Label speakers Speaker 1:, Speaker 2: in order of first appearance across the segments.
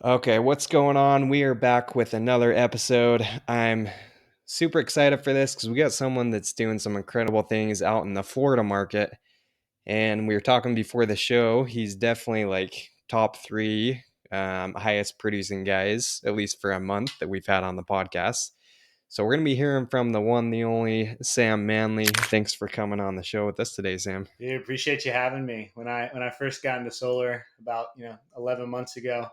Speaker 1: Okay, what's going on? We are back with another episode. I'm super excited for this because we got someone that's doing some incredible things out in the Florida market. And we were talking before the show. He's definitely like top three highest producing guys, at least for a month that we've had on the podcast. So we're going to be hearing from the one, the only Sam Manley. Thanks for coming on the show with us today, Sam.
Speaker 2: Dude, appreciate you having me. When I first got into solar about 11 months ago,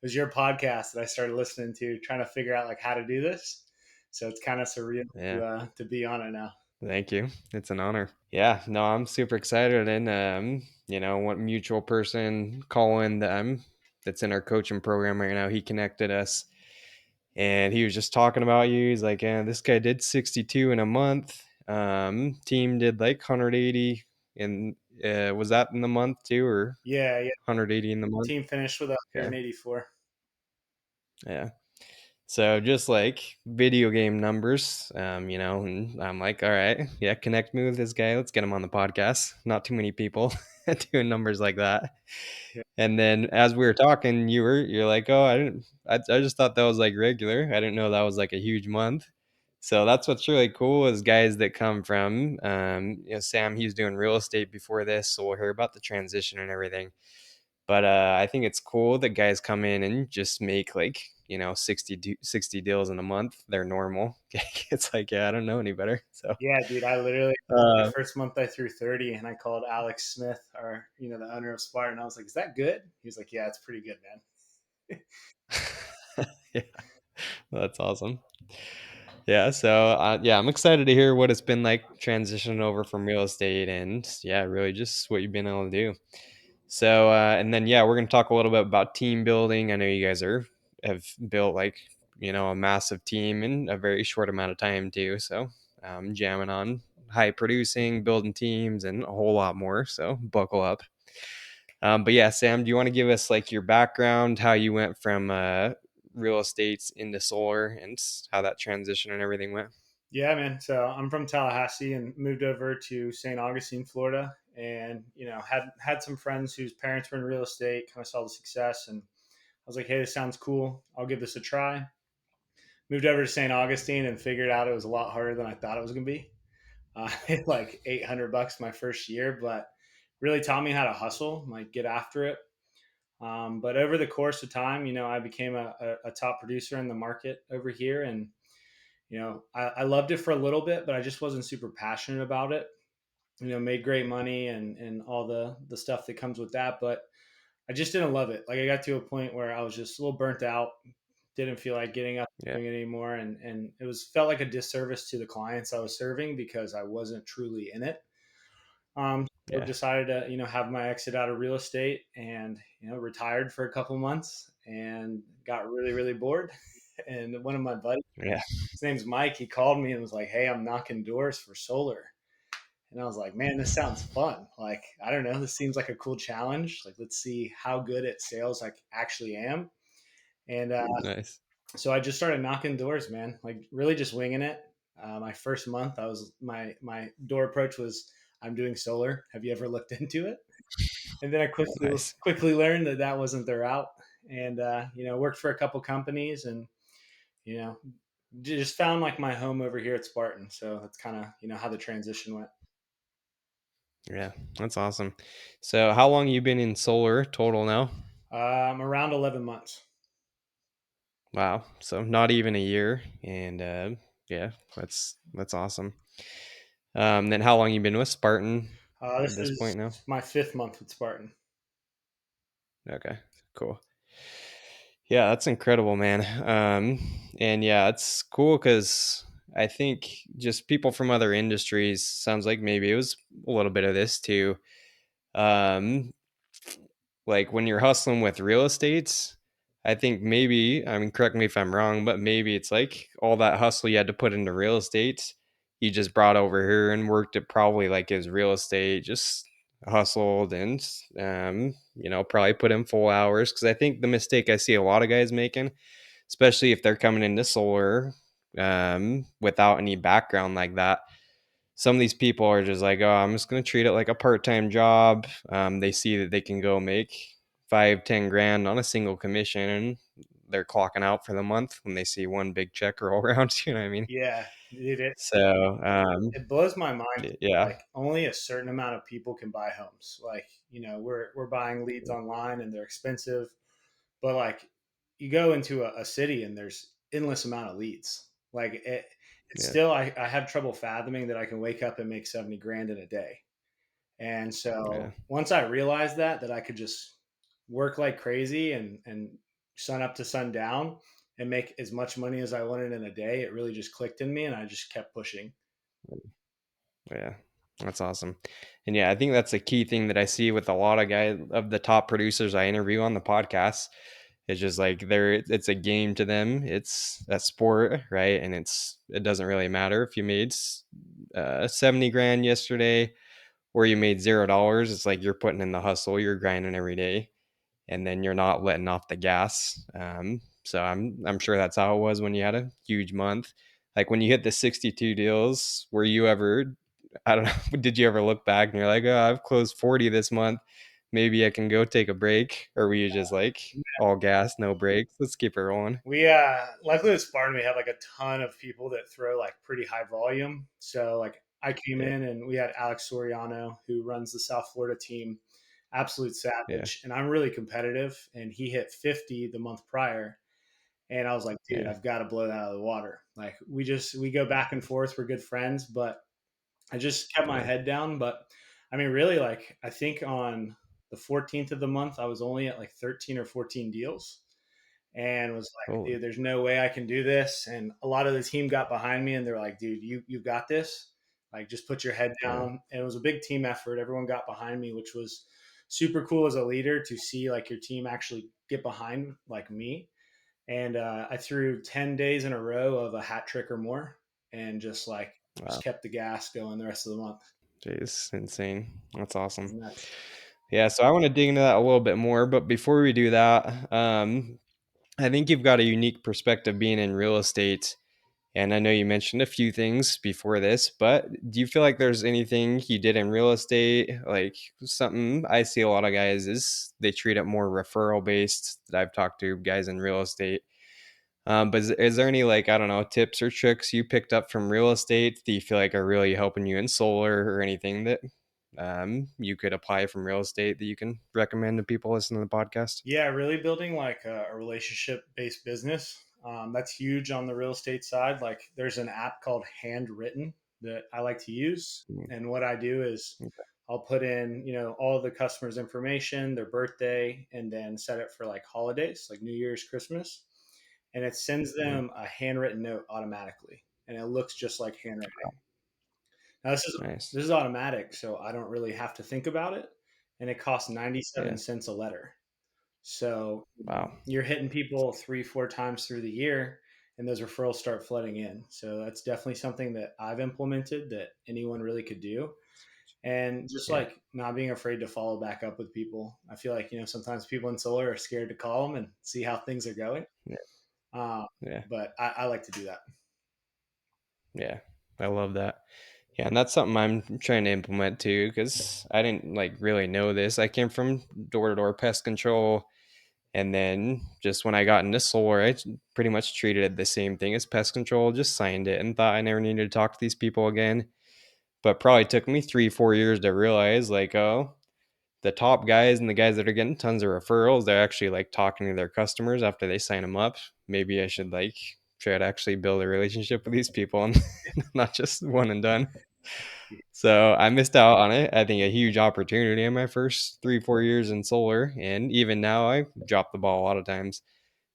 Speaker 2: it was your podcast that I started listening to, trying to figure out like how to do this. So it's kind of surreal
Speaker 1: Yeah.
Speaker 2: to be on it now.
Speaker 1: Thank you. It's an honor. Yeah, no, I'm super excited. And, one mutual person, Colin, that's in our coaching program right now, he connected us and he was just talking about you. He's like, yeah, this guy did 62 in a month. Team did like 180 in, was that in the month too, or
Speaker 2: Yeah, yeah.
Speaker 1: 180 in the month?
Speaker 2: Team finished with
Speaker 1: Okay.
Speaker 2: 184.
Speaker 1: Yeah. So just like video game numbers, and I'm like, all right, yeah, connect me with this guy. Let's get him on the podcast. Not too many people doing numbers like that.
Speaker 2: Yeah,
Speaker 1: And then as we were talking, you're like, oh, I just thought that was like regular. I didn't know that was like a huge month. So that's what's really cool is guys that come from, Sam, he's doing real estate before this, so we'll hear about the transition and everything. But I think it's cool that guys come in and just make like, 60 deals in a month. They're normal. It's like, yeah, I don't know any better. So,
Speaker 2: yeah, dude. I literally the
Speaker 1: uh,
Speaker 2: first month I threw 30, and I called Alex Smith, or the owner of Spartan. I was like, "Is that good?" He was like, "Yeah, it's pretty good, man."
Speaker 1: yeah, that's awesome. Yeah. So, yeah, I'm excited to hear what it's been like transitioning over from real estate and yeah, really just what you've been able to do. So, and then, yeah, we're going to talk a little bit about team building. I know you guys have built like, a massive team in a very short amount of time too. So, jamming on high producing, building teams, and a whole lot more. So, buckle up. But yeah, Sam, do you want to give us like your background, how you went from real estates into solar, and how that transition and everything went?
Speaker 2: Yeah, man. So I'm from Tallahassee and moved over to St. Augustine, Florida, and had some friends whose parents were in real estate. Kind of saw the success, and I was like, "Hey, this sounds cool. I'll give this a try." Moved over to St. Augustine and figured out it was a lot harder than I thought it was going to be. Like $800 my first year, but really taught me how to hustle, like get after it. But over the course of time, I became a top producer in the market over here, and I loved it for a little bit, but I just wasn't super passionate about it. Made great money and all the stuff that comes with that, but I just didn't love it. Like I got to a point where I was just a little burnt out, didn't feel like getting up
Speaker 1: Yeah,
Speaker 2: and doing it anymore, and it was felt like a disservice to the clients I was serving because I wasn't truly in it. So
Speaker 1: yeah,
Speaker 2: decided to have my exit out of real estate, and retired for a couple months and got really really bored. And one of my buddies,
Speaker 1: yeah,
Speaker 2: his name's Mike, he called me and was like, "Hey, I'm knocking doors for solar." And I was like, "Man, this sounds fun. Like, I don't know, this seems like a cool challenge. Like, let's see how good at sales I actually am." And
Speaker 1: nice.
Speaker 2: so I just started knocking doors, man. Like, really just winging it. My first month, I was my door approach was, "I'm doing solar. Have you ever looked into it?" And then I
Speaker 1: Nice.
Speaker 2: quickly learned that that wasn't their route, and worked for a couple companies, and you know, just found like my home over here at Spartan. So that's kind of how the transition went.
Speaker 1: Yeah, that's awesome. So, how long you been in solar total now?
Speaker 2: Around 11 months.
Speaker 1: Wow. So not even a year, and yeah, that's awesome. Then how long you been with Spartan at
Speaker 2: This
Speaker 1: this
Speaker 2: is
Speaker 1: point now?
Speaker 2: my fifth month with Spartan.
Speaker 1: Okay, cool. Yeah, that's incredible, man. And yeah, it's cool because I think just people from other industries sounds like maybe it was a little bit of this too. Um, like when you're hustling with real estates, I think maybe, I mean, correct me if I'm wrong, but maybe it's like all that hustle you had to put into real estate, you just brought over here and worked it probably like as real estate, just hustled and, probably put in full hours. Cause I think the mistake I see a lot of guys making, especially if they're coming into solar, without any background like that, some of these people are just like, oh, I'm just going to treat it like a part-time job. They see that they can go make 5, 10 grand on a single commission, and they're clocking out for the month when they see one big check roll around. You know what I mean?
Speaker 2: Yeah, dude,
Speaker 1: So,
Speaker 2: it blows my mind.
Speaker 1: yeah,
Speaker 2: Like only a certain amount of people can buy homes. Like, we're buying leads online and they're expensive, but like you go into a city and there's endless amount of leads. Like it's
Speaker 1: yeah,
Speaker 2: still I have trouble fathoming that I can wake up and make 70 grand in a day. And
Speaker 1: yeah,
Speaker 2: so once I realized that I could just work like crazy and sun up to sundown and make as much money as I wanted in a day, it really just clicked in me and I just kept pushing.
Speaker 1: yeah. That's awesome. And yeah, I think that's a key thing that I see with a lot of guys of the top producers I interview on the podcast. It's just like it's a game to them. It's a sport, right? And it doesn't really matter if you made 70 grand yesterday or you made $0. It's like you're putting in the hustle, you're grinding every day, and then you're not letting off the gas. So I'm sure that's how it was when you had a huge month. Like when you hit the 62 deals, were you ever, I don't know, did you ever look back and you're like, oh, I've closed 40 this month. Maybe I can go take a break? Or were you just like all gas, no breaks? Let's keep it rolling.
Speaker 2: We luckily at Spartan we have like a ton of people that throw like pretty high volume. So like I came
Speaker 1: Yeah.
Speaker 2: in and we had Alex Soriano who runs the South Florida team, absolute
Speaker 1: Yeah.
Speaker 2: savage, and I'm really competitive. And he hit 50 the month prior, and I was like, dude,
Speaker 1: Yeah.
Speaker 2: I've got to blow that out of the water. Like we go back and forth, we're good friends, but I just kept my
Speaker 1: Yeah.
Speaker 2: head down. But I mean, really, like I think on the 14th of the month, I was only at like 13 or 14 deals and was like,
Speaker 1: Holy.
Speaker 2: dude, there's no way I can do this. And a lot of the team got behind me and they're like, dude, you got this. Like, just put your head
Speaker 1: Yeah.
Speaker 2: down. And it was a big team effort. Everyone got behind me, which was super cool as a leader to see like your team actually get behind like me. And I threw 10 days in a row of a hat trick or more and just
Speaker 1: Wow.
Speaker 2: kept the gas going the rest of the month.
Speaker 1: Jeez. Insane. That's
Speaker 2: It was
Speaker 1: awesome.
Speaker 2: nuts.
Speaker 1: Yeah. So I want to dig into that a little bit more. But before we do that, I think you've got a unique perspective being in real estate. And I know you mentioned a few things before this, but do you feel like there's anything you did in real estate? Like something I see a lot of guys is they treat it more referral based that I've talked to guys in real estate. But is there any like, I don't know, tips or tricks you picked up from real estate that you feel like are really helping you in solar or anything that you could apply from real estate that you can recommend to people listening to the podcast?
Speaker 2: Yeah, really building like a relationship based business. That's huge on the real estate side. Like there's an app called Handwritten that I like to use.
Speaker 1: Mm,
Speaker 2: And what I do is
Speaker 1: okay.
Speaker 2: I'll put in, all the customers' information, their birthday, and then set it for like holidays, like New Year's, Christmas. And it sends
Speaker 1: Mm,
Speaker 2: them a handwritten note automatically. And it looks just like handwriting. Now
Speaker 1: nice.
Speaker 2: this is automatic, so I don't really have to think about it. And it costs
Speaker 1: Yeah.
Speaker 2: 97 cents a letter. So
Speaker 1: Wow.
Speaker 2: you're hitting people 3, 4 times through the year, and those referrals start flooding in. So that's definitely something that I've implemented that anyone really could do. And just
Speaker 1: Yeah.
Speaker 2: like not being afraid to follow back up with people. I feel like, sometimes people in solar are scared to call them and see how things are going.
Speaker 1: Yeah.
Speaker 2: Uh,
Speaker 1: Yeah.
Speaker 2: but I like to do that.
Speaker 1: Yeah, I love that. Yeah, and that's something I'm trying to implement too because I didn't like really know this. I came from door to door pest control, and then just when I got into solar, pretty much treated it the same thing as pest control. Just signed it and thought I never needed to talk to these people again. But probably took me 3, 4 years to realize like, oh, the top guys and the guys that are getting tons of referrals, they're actually like talking to their customers after they sign them up. Maybe I should like try to actually build a relationship with these people and not just one and done. So I missed out on it. I think a huge opportunity in my first 3, 4 years in solar, and even now I drop the ball a lot of times.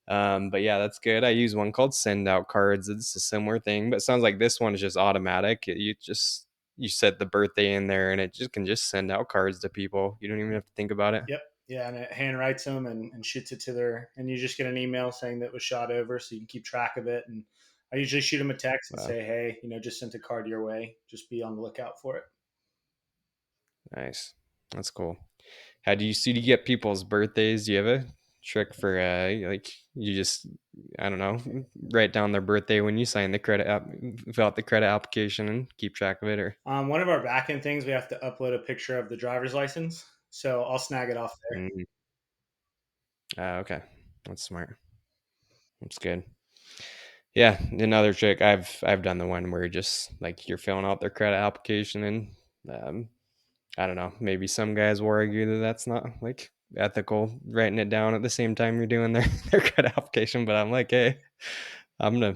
Speaker 1: But yeah, that's good. I use one called Send Out Cards. It's a similar thing, but it sounds like this one is just automatic. You set the birthday in there, and it just can just send out cards to people. You don't even have to think about it.
Speaker 2: Yep. Yeah, and it handwrites them and shoots it to and you just get an email saying that it was shot over, so you can keep track of it. And I usually shoot them a text and
Speaker 1: Wow,
Speaker 2: say, hey, just sent a card your way. Just be on the lookout for it.
Speaker 1: nice. That's cool. How do you get people's birthdays? Do you have a trick for like you just I don't know write down their birthday when you sign the credit app, fill out the credit application and keep track of it or
Speaker 2: One of our back end things, we have to upload a picture of the driver's license. So I'll snag it off there.
Speaker 1: mm, Okay. That's smart. That's good. Yeah, another trick. I've done the one where just like you're filling out their credit application and um I don't know, maybe some guys will argue that that's not like ethical writing it down at the same time you're doing their their credit application, but I'm like, "Hey, I'm gonna,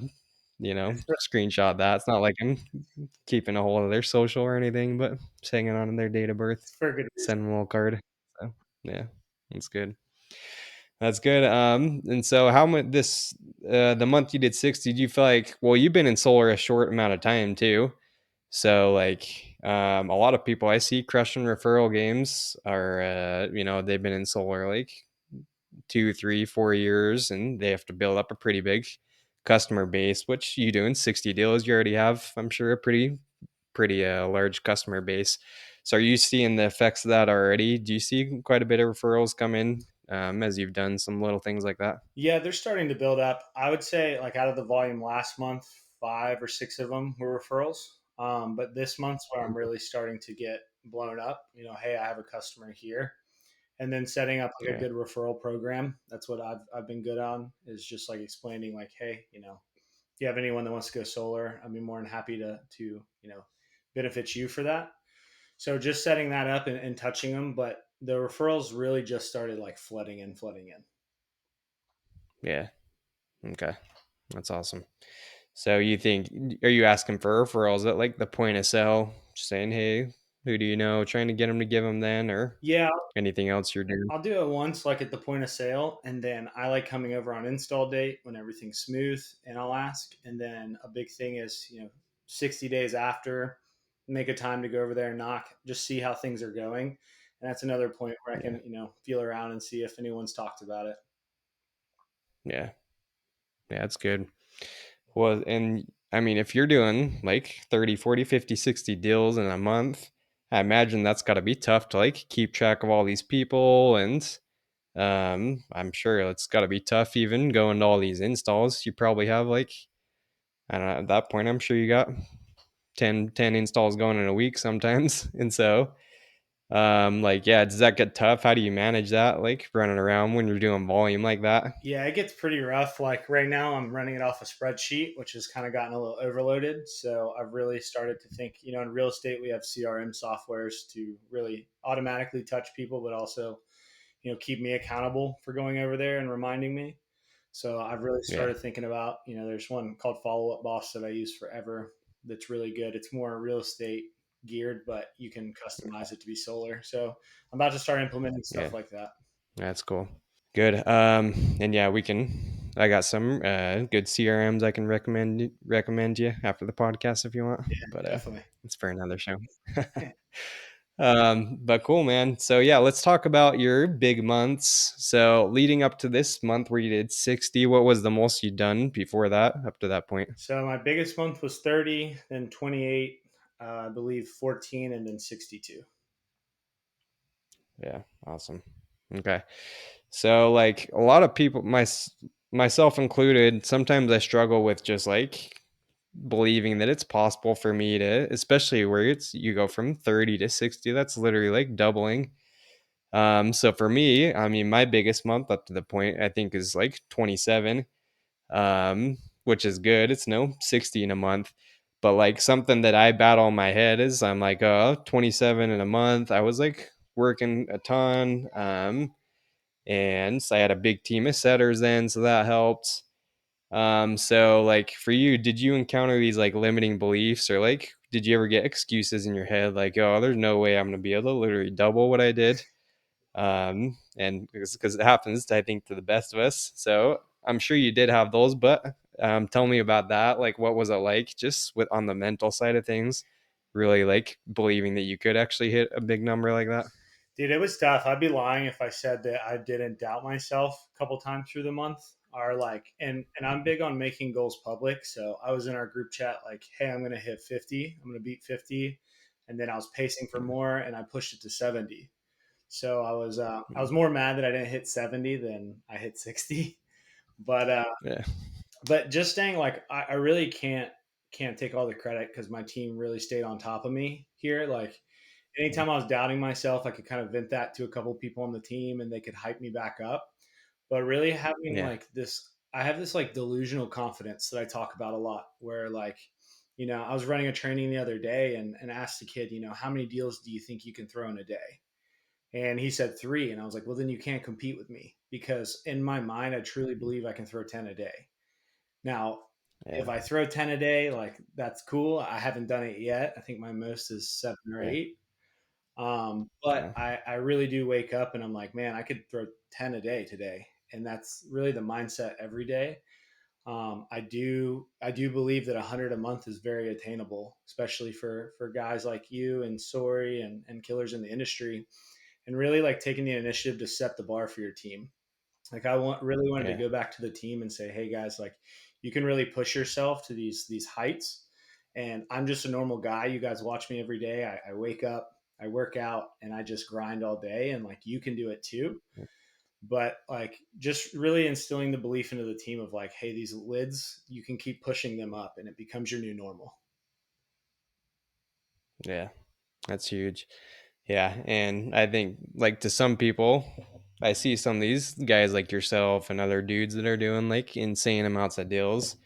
Speaker 2: It's for,
Speaker 1: screenshot that." It's not like I'm keeping a hold of their social or anything, but just hanging on to their date of birth,
Speaker 2: it's for a good reason.
Speaker 1: send them a little card. So, yeah, that's good. That's good. And so how much the month you did 60, do you feel like, well, you've been in solar a short amount of time too. So like a lot of people I see crushing referral games are they've been in solar like 2, 3, 4 years and they have to build up a pretty big customer base, which you do in 60 deals. You already have, I'm sure, a pretty large customer base. So are you seeing the effects of that already? Do you see quite a bit of referrals come in as you've done some little things like that?
Speaker 2: Yeah, they're starting to build up. I would say, like out of the volume last month, 5 or 6 of them were referrals. But this month's where I'm really starting to get blown up. Hey, I have a customer here, and then setting up like a
Speaker 1: Yeah,
Speaker 2: good referral program. That's what I've been good on, is just like explaining like, hey, if you have anyone that wants to go solar, I'd be more than happy to benefit you for that. So just setting that up and touching them, but the referrals really just started like flooding in.
Speaker 1: yeah, okay, that's awesome. So you think, are you asking for referrals at like the point of sale, just saying, hey, who do you know, trying to get them to give them then, or
Speaker 2: Yeah,
Speaker 1: anything else you're doing?
Speaker 2: I'll do it once, like at the point of sale, and then I like coming over on install date when everything's smooth, and I'll ask. And then a big thing is, 60 days after, make a time to go over there and knock, just see how things are going. And that's another point where I
Speaker 1: Yeah,
Speaker 2: can, feel around and see if anyone's talked about it.
Speaker 1: yeah, yeah, that's good. Well, and I mean, if you're doing like 30, 40, 50, 60 deals in a month, I imagine that's got to be tough to like keep track of all these people. And I'm sure it's got to be tough even going to all these installs. You probably have like, I don't know, at that point, I'm sure you got 10 installs going in a week sometimes. And so, like, yeah, does that get tough? How do you manage that? Like running around when you're doing volume like that?
Speaker 2: Yeah, it gets pretty rough. Like right now, I'm running it off a spreadsheet, which has kind of gotten a little overloaded. So I've really started to think, in real estate, we have CRM softwares to really automatically touch people, but also, keep me accountable for going over there and reminding me. So I've really
Speaker 1: Yeah.
Speaker 2: started thinking about, there's one called Follow Up Boss that I use forever that's really good. It's more real estate geared, but you can customize it to be solar. So I'm about to start implementing
Speaker 1: Yeah.
Speaker 2: stuff like that.
Speaker 1: That's cool. Good. And yeah, I got some good CRMs I can recommend you after the podcast if you want.
Speaker 2: Yeah,
Speaker 1: But
Speaker 2: definitely.
Speaker 1: it's for another show. But cool, man. So yeah, let's talk about your big months. So leading up to this month where you did 60, what was the most you'd done before that, up to that point?
Speaker 2: So my biggest month was 30, then 28, I believe 14, and then 62.
Speaker 1: Yeah, awesome. Okay. So like a lot of people, myself included, sometimes I struggle with just like believing that it's possible for me to, especially where it's you go from 30 to 60, that's literally like doubling. So for me, I mean, my biggest month up to the point I think is like 27, which is good. It's no 60 in a month. But like something that I battle in my head is I'm like, 27 in a month. I was like working a ton. And so I had a big team of setters then, so that helped. So like for you, did you encounter these like limiting beliefs or like did you ever get excuses in your head like, oh, there's no way I'm gonna be able to literally double what I did? And because it happens, I think, to the best of us. So I'm sure you did have those, but tell me about that. Like, what was it like just with on the mental side of things? Really like believing that you could actually hit a big number like that.
Speaker 2: Dude, it was tough. I'd be lying if I said that I didn't doubt myself a couple times through the month. Or like, and I'm big on making goals public. So I was in our group chat like, hey, I'm gonna hit 50. I'm gonna beat 50. And then I was pacing for more, and I pushed it to 70. So I was more mad that I didn't hit 70 than I hit 60. But
Speaker 1: Yeah,
Speaker 2: but just staying like I really can't take all the credit because my team really stayed on top of me here. Like anytime I was doubting myself, I could kind of vent that to a couple people on the team and they could hype me back up. but really having
Speaker 1: Yeah.
Speaker 2: like this, I have this like delusional confidence that I talk about a lot where like, I was running a training the other day and asked the kid, how many deals do you think you can throw in a day? And he said three. And I was like, well, then you can't compete with me because in my mind, I truly believe I can throw 10 a day. Now,
Speaker 1: Yeah.
Speaker 2: if I throw 10 a day, like that's cool. I haven't done it yet. I think my most is 7 or 8. But
Speaker 1: Yeah.
Speaker 2: I really do wake up and I'm like, man, I could throw 10 a day today. And that's really the mindset every day. I do believe that 100 a month is very attainable, especially for guys like you and Sori and killers in the industry, and really like taking the initiative to set the bar for your team. Like really wanted to
Speaker 1: Yeah.
Speaker 2: go back to the team and say, hey guys, like you can really push yourself to these heights. And I'm just a normal guy. You guys watch me every day. I wake up, I work out, and I just grind all day. And like you can do it too. But like just really instilling the belief into the team of like, hey, these lids, you can keep pushing them up and it becomes your new normal.
Speaker 1: Yeah. That's huge. Yeah, and I think like to some people, I see some of these guys like yourself and other dudes that are doing like insane amounts of deals.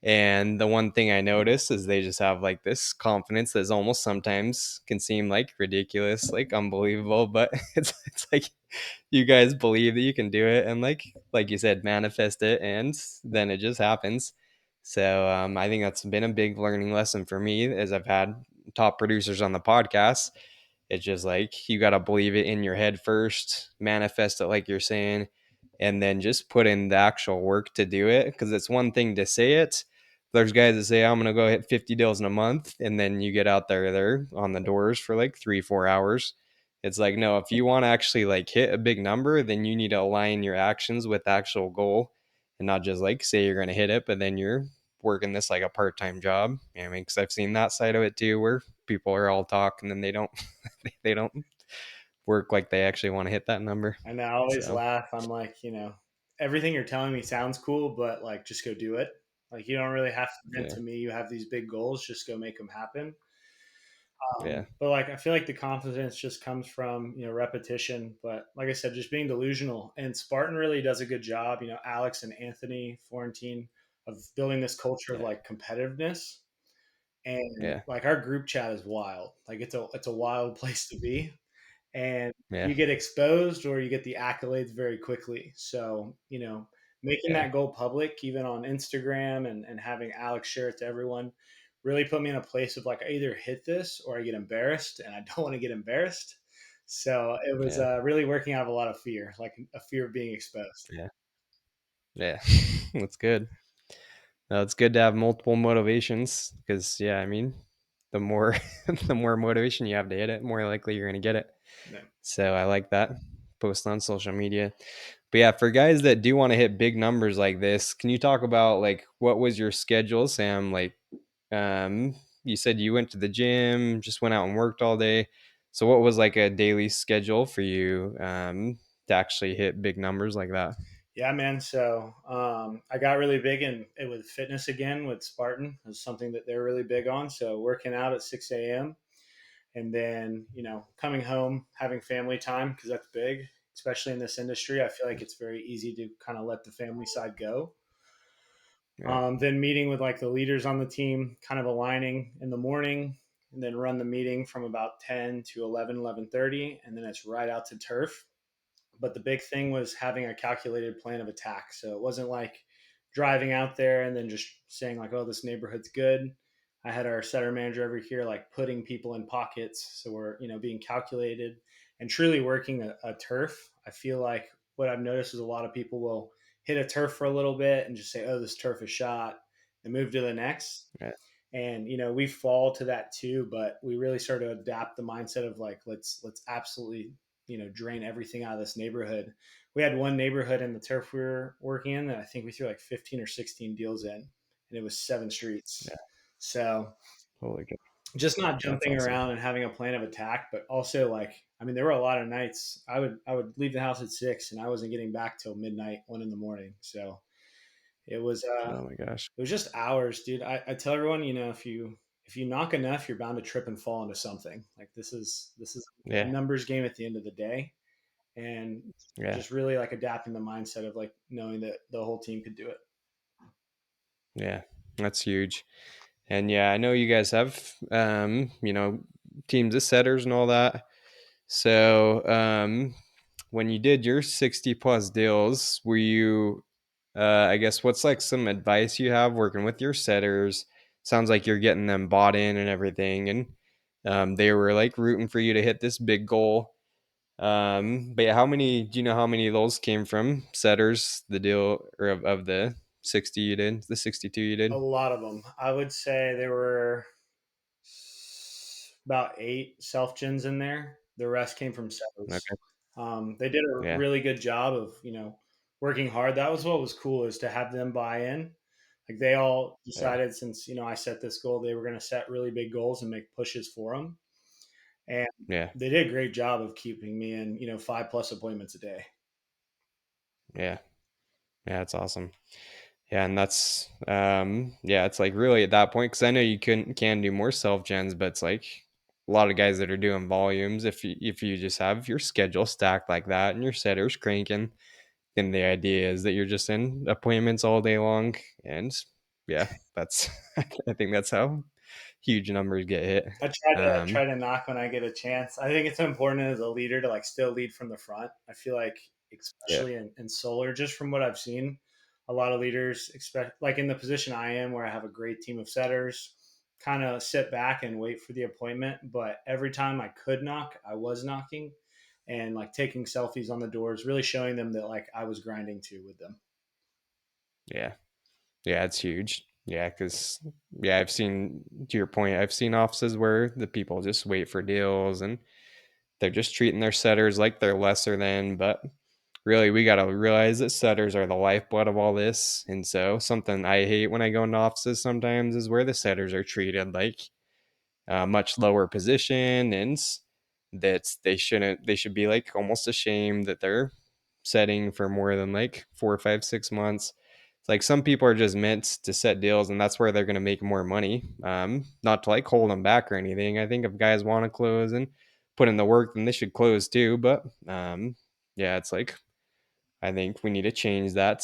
Speaker 1: And the one thing I notice is they just have like this confidence that's almost sometimes can seem like ridiculous, like unbelievable, but it's like you guys believe that you can do it and like you said, manifest it, and then it just happens. So I think that's been a big learning lesson for me as I've had top producers on the podcast. It's just like you got to believe it in your head first, manifest it like you're saying, and then just put in the actual work to do it. Because it's one thing to say it. There's guys that say, I'm going to go hit 50 deals in a month. And then you get out there, they're on the doors for like 3, 4 hours. It's like, no, if you want to actually like hit a big number, then you need to align your actions with the actual goal and not just like say you're going to hit it, but then you're working this like a part time job. I mean, because I've seen that side of it too, where people are all talk and then they don't they don't work like they actually want to hit that number.
Speaker 2: And I always
Speaker 1: So
Speaker 2: laugh. I'm like, everything you're telling me sounds cool, but like just go do it. Like you don't really have to vent
Speaker 1: yeah,
Speaker 2: to me. You have these big goals, just go make them happen.
Speaker 1: yeah,
Speaker 2: But like I feel like the confidence just comes from repetition. But like I said, just being delusional. And Spartan really does a good job. Alex and Anthony Florentine of building this culture of
Speaker 1: yeah,
Speaker 2: like competitiveness. And
Speaker 1: yeah,
Speaker 2: like our group chat is wild. Like it's a wild place to be, and
Speaker 1: yeah,
Speaker 2: you get exposed or you get the accolades very quickly. So, making
Speaker 1: yeah,
Speaker 2: that goal public, even on Instagram and having Alex share it to everyone, really put me in a place of like, I either hit this or I get embarrassed, and I don't want to get embarrassed. So it was
Speaker 1: yeah,
Speaker 2: really working out of a lot of fear, like a fear of being exposed.
Speaker 1: yeah, yeah. That's good. No, it's good to have multiple motivations because yeah, I mean, the more the more motivation you have to hit it, more likely you're gonna get it.
Speaker 2: Yeah.
Speaker 1: So I like that. Post on social media. But yeah, for guys that do want to hit big numbers like this, can you talk about like what was your schedule, Sam? Like you said you went to the gym, just went out and worked all day. So what was like a daily schedule for you to actually hit big numbers like that?
Speaker 2: Yeah, man. So I got really big in with fitness again with Spartan. It was something that they're really big on. So working out at 6 a.m. and then coming home, having family time because that's big, especially in this industry. I feel like it's very easy to kind of let the family side go.
Speaker 1: Yeah,
Speaker 2: Then meeting with like the leaders on the team, kind of aligning in the morning, and then run the meeting from about 10 to 11, 11:30, and then it's right out to turf. But the big thing was having a calculated plan of attack. So it wasn't like driving out there and then just saying like, "Oh, this neighborhood's good." I had our setter manager over here like putting people in pockets, so we're being calculated and truly working a turf. I feel like what I've noticed is a lot of people will hit a turf for a little bit and just say, "Oh, this turf is shot," and move to the next.
Speaker 1: yeah,
Speaker 2: And we fall to that too, but we really start to adapt the mindset of like let's absolutely drain everything out of this neighborhood. We had one neighborhood in the turf we were working in that I think we threw like 15 or 16 deals in, and it was 7 streets.
Speaker 1: yeah.
Speaker 2: So
Speaker 1: Holy good.
Speaker 2: just not
Speaker 1: That's
Speaker 2: jumping
Speaker 1: awesome.
Speaker 2: around and having a plan of attack, but also like I mean there were a lot of nights I would leave the house at 6 and I wasn't getting back till midnight, 1 in the morning. So it was
Speaker 1: Oh my gosh.
Speaker 2: it was just hours, dude. I tell everyone, if you knock enough, you're bound to trip and fall into something. Like this is a
Speaker 1: Yeah.
Speaker 2: numbers game at the end of the day. and
Speaker 1: Yeah.
Speaker 2: just really like adapting the mindset of like knowing that the whole team could do it.
Speaker 1: Yeah. That's huge. And yeah, I know you guys have teams of setters and all that. So, when you did your 60 plus deals, were you I guess what's like some advice you have working with your setters? Sounds like you're getting them bought in and everything, and they were like rooting for you to hit this big goal. But yeah, how many do you know how many of those came from setters, the deal or of the 60 you did, the 62 you
Speaker 2: A
Speaker 1: did?
Speaker 2: lot of them. I would say there were about 8 self gens in there. The rest came from sellers.
Speaker 1: Okay.
Speaker 2: They did a
Speaker 1: Yeah.
Speaker 2: really good job of working hard. That was what was cool, is to have them buy in. Like they all
Speaker 1: Yeah.
Speaker 2: decided, since I set this goal, they were going to set really big goals and make pushes for them. And
Speaker 1: Yeah.
Speaker 2: they did a great job of keeping me in 5+ appointments a day.
Speaker 1: Yeah. Yeah, that's awesome. Yeah, and that's yeah, it's like really at that point, because I know you can do more self gens, but it's like a lot of guys that are doing volumes. If you just have your schedule stacked like that and your setters cranking, then the idea is that you're just in appointments all day long, and yeah, that's I think that's how huge numbers get hit.
Speaker 2: I try
Speaker 1: Um,
Speaker 2: to knock when I get a chance. I think it's important as a leader to like still lead from the front. I feel like,
Speaker 1: yeah,
Speaker 2: especially in solar, just from what I've seen, a lot of leaders expect, like in the position I am, where I have a great team of setters, kind of sit back and wait for the appointment. But every time I could knock, I was knocking, and like taking selfies on the doors, really showing them that like I was grinding too with them.
Speaker 1: yeah, yeah, it's huge. Yeah, because yeah, I've seen to your point, I've seen offices where the people just wait for deals and they're just treating their setters like they're lesser than, but really we got to realize that setters are the lifeblood of all this. And so something I hate when I go into offices sometimes is where the setters are treated like a much lower position, and that they should be like almost ashamed that they're setting for more than like 4 or 5 6 months. It's like some people are just meant to set deals, and that's where they're going to make more money. Not to like hold them back or anything. I think if guys want to close and put in the work, then they should close too. But yeah, it's like I think we need to change that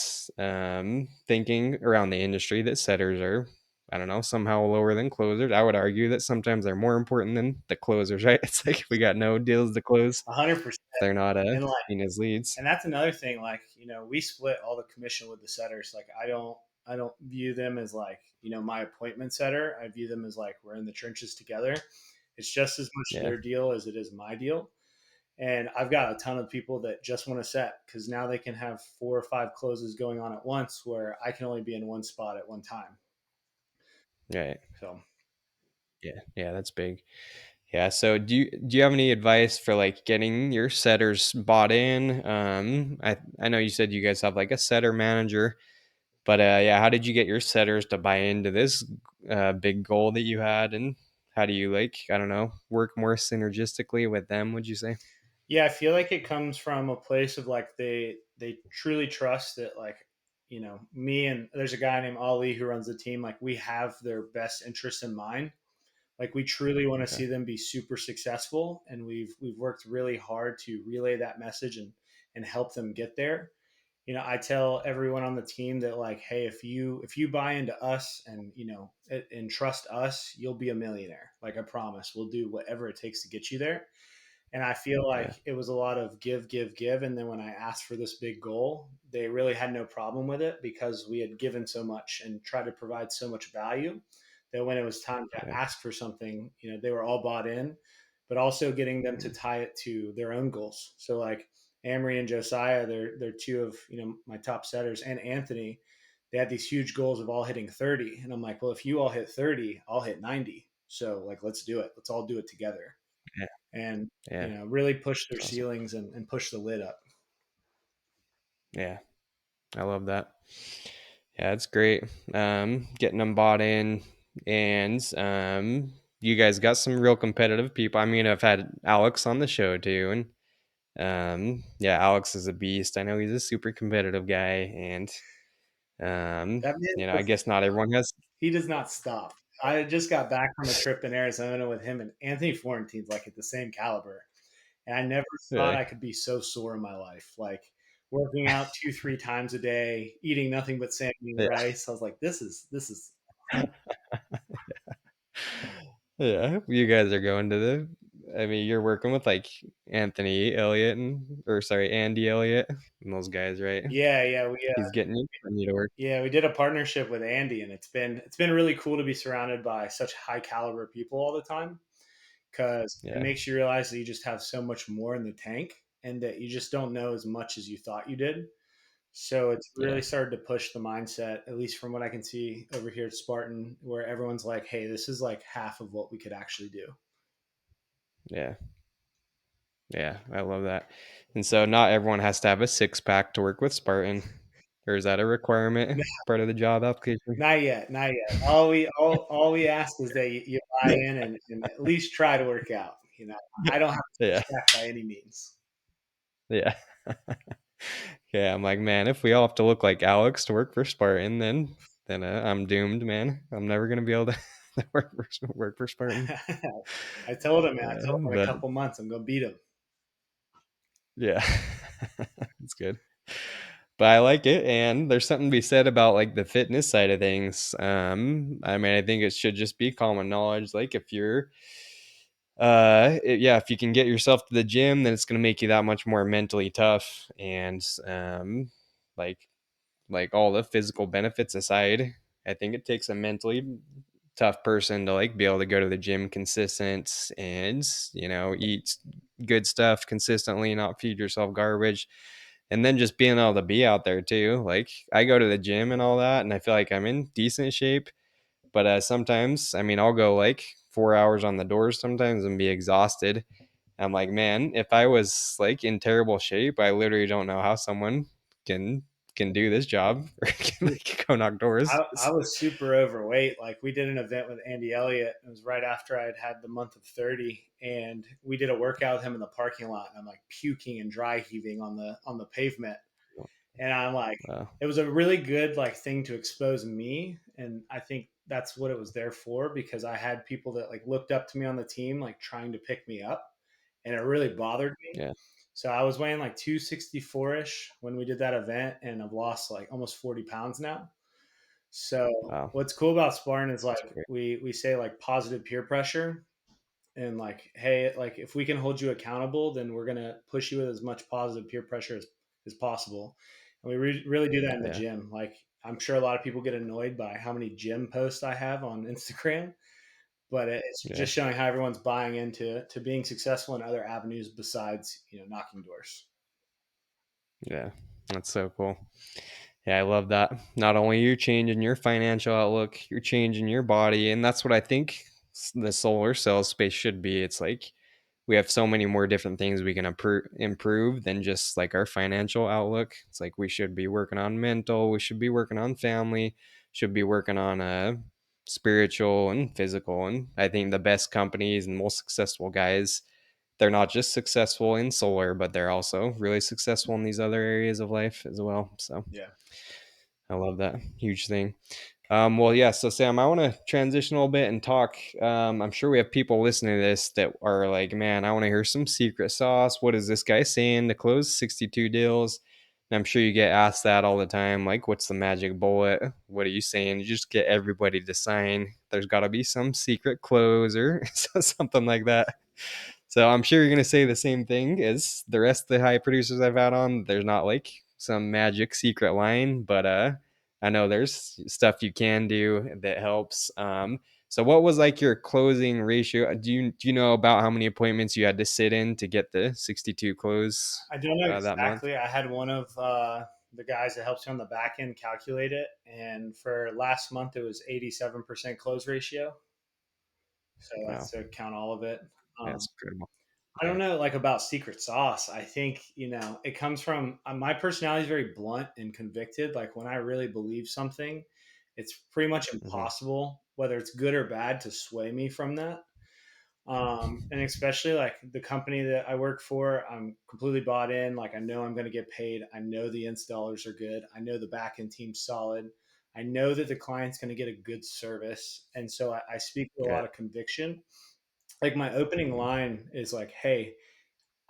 Speaker 1: thinking around the industry that setters are, I don't know, somehow lower than closers. I would argue that sometimes they're more important than the closers, right? It's like if we got no deals to close,
Speaker 2: 100%.
Speaker 1: they're not
Speaker 2: And like,
Speaker 1: seen as leads.
Speaker 2: and that's another thing. Like, we split all the commission with the setters. Like, I don't view them as like my appointment setter. I view them as like we're in the trenches together. It's just as much
Speaker 1: Yeah,
Speaker 2: their deal as it is my deal. And I've got a ton of people that just want to set, because now they can have 4 or 5 closes going on at once, where I can only be in one spot at one time.
Speaker 1: right.
Speaker 2: So
Speaker 1: Yeah, yeah, that's big. Yeah. So do you have any advice for like getting your setters bought in? I know you said you guys have like a setter manager. But yeah, how did you get your setters to buy into this big goal that you had, and how do you like I don't know work more synergistically with them? Would you say?
Speaker 2: yeah, I feel like it comes from a place of like they truly trust that, like, me, and there's a guy named Ali who runs the team, like we have their best interests in mind. Like we truly want to
Speaker 1: Okay.
Speaker 2: see them be super successful, and we've worked really hard to relay that message and help them get there. I tell everyone on the team that, like, hey, if you buy into us and and trust us, you'll be a millionaire. Like, I promise, we'll do whatever it takes to get you there. And I feel
Speaker 1: Yeah.
Speaker 2: like it was a lot of give, give, give. And then when I asked for this big goal, they really had no problem with it, because we had given so much and tried to provide so much value, that when it was time to
Speaker 1: Yeah.
Speaker 2: ask for something, they were all bought in, but also getting them to
Speaker 1: Mm.
Speaker 2: tie it to their own goals. So like Amory and Josiah, they're two of my top setters, and Anthony, they had these huge goals of all hitting 30. And I'm like, well, if you all hit 30, I'll hit 90. So like, let's do it. Let's all do it together.
Speaker 1: Yeah.
Speaker 2: And
Speaker 1: Yeah.
Speaker 2: really push their
Speaker 1: That's awesome.
Speaker 2: ceilings and push the lid up.
Speaker 1: Yeah. I love that. Yeah, it's great. Getting them bought in, and you guys got some real competitive people. I mean, I've had Alex on the show too, and yeah, Alex is a beast. I know he's a super competitive guy, and
Speaker 2: That man,
Speaker 1: I guess not everyone has.
Speaker 2: he does not stop. I just got back from a trip in Arizona with him, and Anthony Florentine's like at the same caliber. And I never thought
Speaker 1: Yeah.
Speaker 2: I could be so sore in my life. Like working out 2, 3 times a day, eating nothing but salmon and
Speaker 1: Yeah.
Speaker 2: rice. I was like, this is
Speaker 1: Yeah. You guys are going to I mean, you're working with like Anthony Elliott or sorry, Andy Elliott and those guys, right?
Speaker 2: yeah, yeah.
Speaker 1: He's getting you to work.
Speaker 2: Yeah, we did a partnership with Andy, and it's been really cool to be surrounded by such high caliber people all the time because it
Speaker 1: Yeah.
Speaker 2: makes you realize that you just have so much more in the tank and that you just don't know as much as you thought you did. So it's really
Speaker 1: Yeah.
Speaker 2: started to push the mindset, at least from what I can see over here at Spartan, where everyone's like, "Hey, this is like half of what we could actually do."
Speaker 1: Yeah. Yeah. I love that. And so not everyone has to have a six pack to work with Spartan. Or is that a requirement? Part of the job application?
Speaker 2: Not yet, not yet. All we ask is that you buy in and at least try to work out. I don't have a
Speaker 1: Yeah.
Speaker 2: six pack by any means.
Speaker 1: Yeah. Yeah, I'm like, man, if we all have to look like Alex to work for Spartan, then I'm doomed, man. I'm never gonna be able to work for Spartan.
Speaker 2: I told him, man. I told him in a
Speaker 1: But
Speaker 2: couple months I'm gonna beat him.
Speaker 1: yeah, it's good. But I like it, and there's something to be said about like the fitness side of things. I mean, I think it should just be common knowledge. Like if you're, yeah, if you can get yourself to the gym, then it's gonna make you that much more mentally tough, and like all the physical benefits aside, I think it takes a mentally tough person to like be able to go to the gym consistent and eat good stuff consistently, not feed yourself garbage, and then just being able to be out there too. Like I go to the gym and all that, and I feel like I'm in decent shape, but sometimes, I mean, I'll go like 4 hours on the doors sometimes and be exhausted. I'm like, man, if I was like in terrible shape, I literally don't know how someone can can do this job or can
Speaker 2: Dude,
Speaker 1: like go knock doors.
Speaker 2: I was super overweight. Like we did an event with Andy Elliott. It was right after I had the month of 30, and we did a workout with him in the parking lot. And I'm like puking and dry heaving on the pavement. And I'm like,
Speaker 1: Wow.
Speaker 2: it was a really good like thing to expose me, and I think that's what it was there for because I had people that like looked up to me on the team, like trying to pick me up, and it really bothered me.
Speaker 1: Yeah.
Speaker 2: So I was weighing like 264 ish when we did that event, and I've lost like almost 40 pounds now. So
Speaker 1: Wow.
Speaker 2: what's cool about Spartan is
Speaker 1: That's
Speaker 2: like
Speaker 1: great.
Speaker 2: we say like positive peer pressure, and like, hey, like if we can hold you accountable, then we're gonna push you with as much positive peer pressure as possible. And we really do that in the
Speaker 1: Yeah.
Speaker 2: gym. Like I'm sure a lot of people get annoyed by how many gym posts I have on Instagram, but it's
Speaker 1: Yeah.
Speaker 2: just showing how everyone's buying into to being successful in other avenues besides knocking doors.
Speaker 1: Yeah. That's so cool. Yeah, I love that. Not only you're changing your financial outlook, you're changing your body, and that's what I think the solar cell space should be. It's like we have so many more different things we can improve than just like our financial outlook. It's like we should be working on mental, we should be working on family, should be working on spiritual and physical. And I think the best companies and most successful guys, they're not just successful in solar, but they're also really successful in these other areas of life as well. So
Speaker 2: Yeah.
Speaker 1: I love that. Huge thing. Well, yeah. So, Sam, I want to transition a little bit and talk. I'm sure we have people listening to this that are like, man, I want to hear some secret sauce. What is this guy saying to close 62 deals? And I'm sure you get asked that all the time. Like, what's the magic bullet? What are you saying? You just get everybody to sign. There's got to be some secret close or something like that. So I'm sure you're going to say the same thing as the rest of the high producers I've had on. There's not like some magic secret line, but I know there's stuff you can do that helps. So what was like your closing ratio? Do you know about how many appointments you had to sit in to get the 62 close
Speaker 2: I don't know
Speaker 1: that month?
Speaker 2: exactly. I had one of the guys that helps you on the back end calculate it, and for last month it was 87% close ratio. So
Speaker 1: Wow,
Speaker 2: that's to count all of it.
Speaker 1: that's
Speaker 2: Um,
Speaker 1: incredible.
Speaker 2: I don't
Speaker 1: Yeah.
Speaker 2: know, like about secret sauce. I think it comes from my personality is very blunt and convicted. Like when I really believe something, it's pretty much
Speaker 1: Hmm.
Speaker 2: impossible, whether it's good or bad, to sway me from that. And especially like the company that I work for, I'm completely bought in. Like I know I'm going to get paid. I know the installers are good. I know the back end team's solid. I know that the client's going to get a good service, and so I speak with a
Speaker 1: Yeah.
Speaker 2: lot of conviction. Like my opening
Speaker 1: Hmm.
Speaker 2: line is like, "Hey,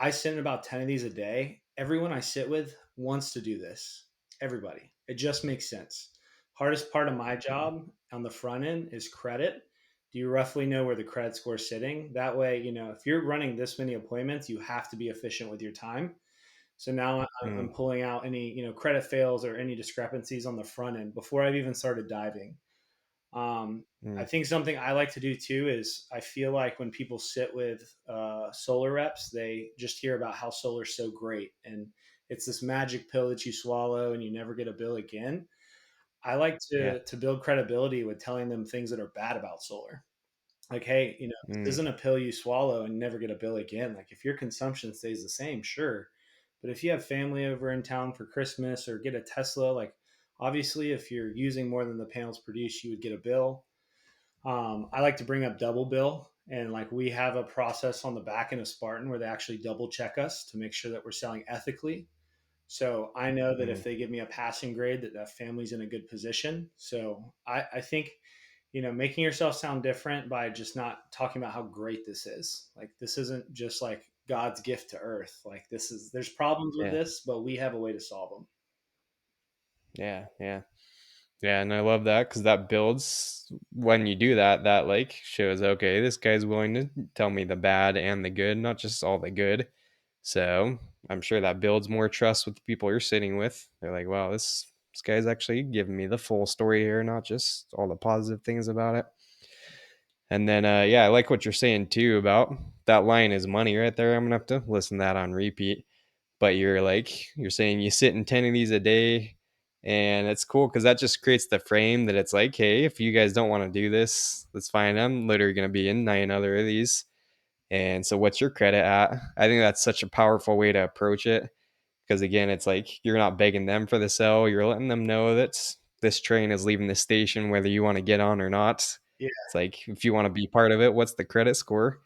Speaker 2: I sit in about 10 of these a day. Everyone I sit with wants to do this. Everybody. It just makes sense. Hardest part of my job on the front end is credit. Do you roughly know where the credit score is sitting? That way, if you're running this many appointments, you have to be efficient with your time. So now I'm
Speaker 1: Mm,
Speaker 2: pulling out any, credit fails or any discrepancies on the front end before I've even started diving. I
Speaker 1: mm,
Speaker 2: think something I like to do too is I feel like when people sit with solar reps, they just hear about how solar's so great and it's this magic pill that you swallow and you never get a bill again. I like
Speaker 1: yeah.
Speaker 2: to build credibility with telling them things that are bad about solar. Like, hey, this
Speaker 1: Mm,
Speaker 2: isn't a pill you swallow and never get a bill again. Like, if your consumption stays the same, sure. But if you have family over in town for Christmas or get a Tesla, like, obviously, if you're using more than the panels produce, you would get a bill. I like to bring up double bill, and like we have a process on the back end of Spartan where they actually double check us to make sure that we're selling ethically. So I know that
Speaker 1: mm,
Speaker 2: if they give me a passing grade, that family's in a good position. So I think making yourself sound different by just not talking about how great this is. Like this isn't just like God's gift to earth. Like there's problems with
Speaker 1: yeah.
Speaker 2: this, but we have a way to solve them.
Speaker 1: Yeah. Yeah. Yeah, and I love that because that builds when you do that, that like shows, okay, this guy's willing to tell me the bad and the good, not just all the good. So I'm sure that builds more trust with the people you're sitting with. They're like, wow, this guy's actually giving me the full story here, not just all the positive things about it. And then yeah, I like what you're saying too about that line is money right there. I'm gonna have to listen to that on repeat. But you're saying you sit in 10 of these a day, and it's cool because that just creates the frame that it's like, hey, if you guys don't want to do this, that's fine. I'm literally going to be in 9 other of these. And so what's your credit at? I think that's such a powerful way to approach it because again, it's like you're not begging them for the sell, you're letting them know that this train is leaving the station whether you want to get on or not.
Speaker 2: Yeah,
Speaker 1: It's like if you want to be part of it, what's the credit score?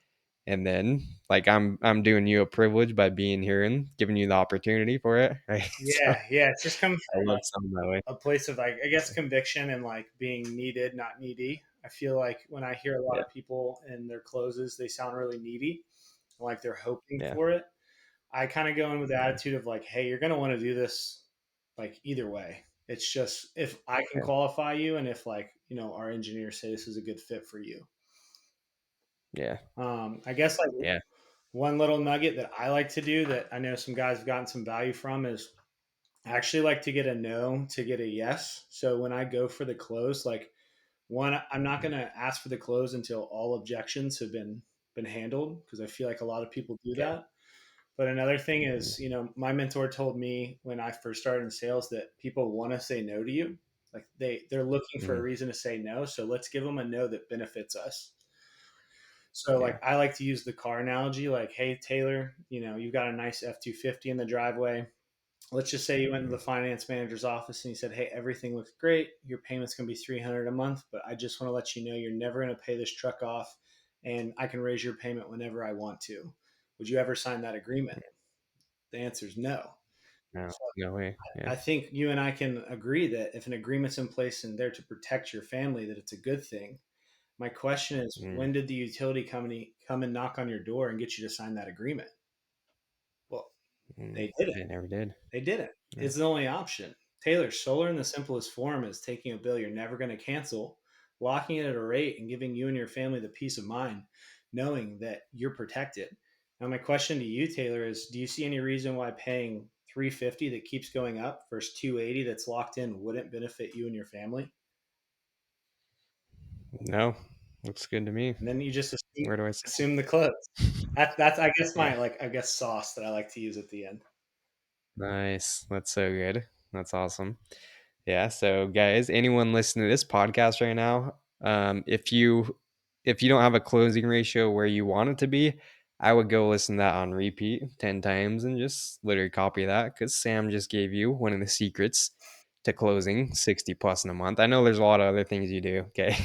Speaker 1: And then like I'm doing you a privilege by being here and giving you the opportunity for it, right? So
Speaker 2: yeah, yeah. It's just coming
Speaker 1: I
Speaker 2: from
Speaker 1: love something that way.
Speaker 2: a place of like I guess conviction and like being needed, not needy. I feel like when I hear a lot
Speaker 1: Yeah,
Speaker 2: of people in their closes, they sound really needy, like they're hoping
Speaker 1: yeah,
Speaker 2: for it. I kind of go in with the
Speaker 1: yeah,
Speaker 2: attitude of like, hey, you're gonna want to do this like either way. It's just if I can
Speaker 1: yeah,
Speaker 2: qualify you and if like, our engineers say this is a good fit for you.
Speaker 1: yeah,
Speaker 2: I guess like
Speaker 1: yeah.
Speaker 2: one little nugget that I like to do that I know some guys have gotten some value from is I actually like to get a no to get a yes. So when I go for the close, like one, I'm not going to ask for the close until all objections have been handled because I feel like a lot of people do
Speaker 1: Okay.
Speaker 2: that. But another thing
Speaker 1: Mm,
Speaker 2: is, my mentor told me when I first started in sales that people want to say no to you. Like they're looking for a
Speaker 1: mm,
Speaker 2: reason to say no. So let's give them a no that benefits us. So
Speaker 1: yeah.
Speaker 2: like I like to use the car analogy, like, hey Taylor, you've got a nice F-250 in the driveway. Let's just say you went to
Speaker 1: Mm,
Speaker 2: the finance manager's office and you said, hey, everything looks great. Your payment's going to be 300 a month, but I just want to let you know you're never going to pay this truck off and I can raise your payment whenever I want to. Would you ever sign that agreement? The answer is no.
Speaker 1: no,
Speaker 2: So
Speaker 1: no way. Yeah.
Speaker 2: I think you and I can agree that if an agreement's in place and there to protect your family, that it's a good thing. My question is,
Speaker 1: Mm,
Speaker 2: when did the utility company come and knock on your door and get you to sign that agreement? Well,
Speaker 1: mm.
Speaker 2: they didn't.
Speaker 1: They never did.
Speaker 2: They didn't.
Speaker 1: Yeah.
Speaker 2: It's the only option. Taylor, solar in the simplest form is taking a bill you're never going to cancel, locking it at a rate, and giving you and your family the peace of mind, knowing that you're protected. Now, my question to you, Taylor, is: do you see any reason why paying 350 that keeps going up versus 280 that's locked in wouldn't benefit you and your family?
Speaker 1: No, looks good to me.
Speaker 2: And then you just assume,
Speaker 1: Where do I sign?
Speaker 2: assume the close. That's I guess
Speaker 1: Yeah.
Speaker 2: my like I guess sauce that I like to use at the end.
Speaker 1: Nice. That's so good. That's awesome. Yeah. So, guys, anyone listening to this podcast right now, if you don't have a closing ratio where you want it to be, I would go listen to that on repeat 10 times and just literally copy that because Sam just gave you one of the secrets to closing 60 plus in a month. I know there's a lot of other things you do. Okay.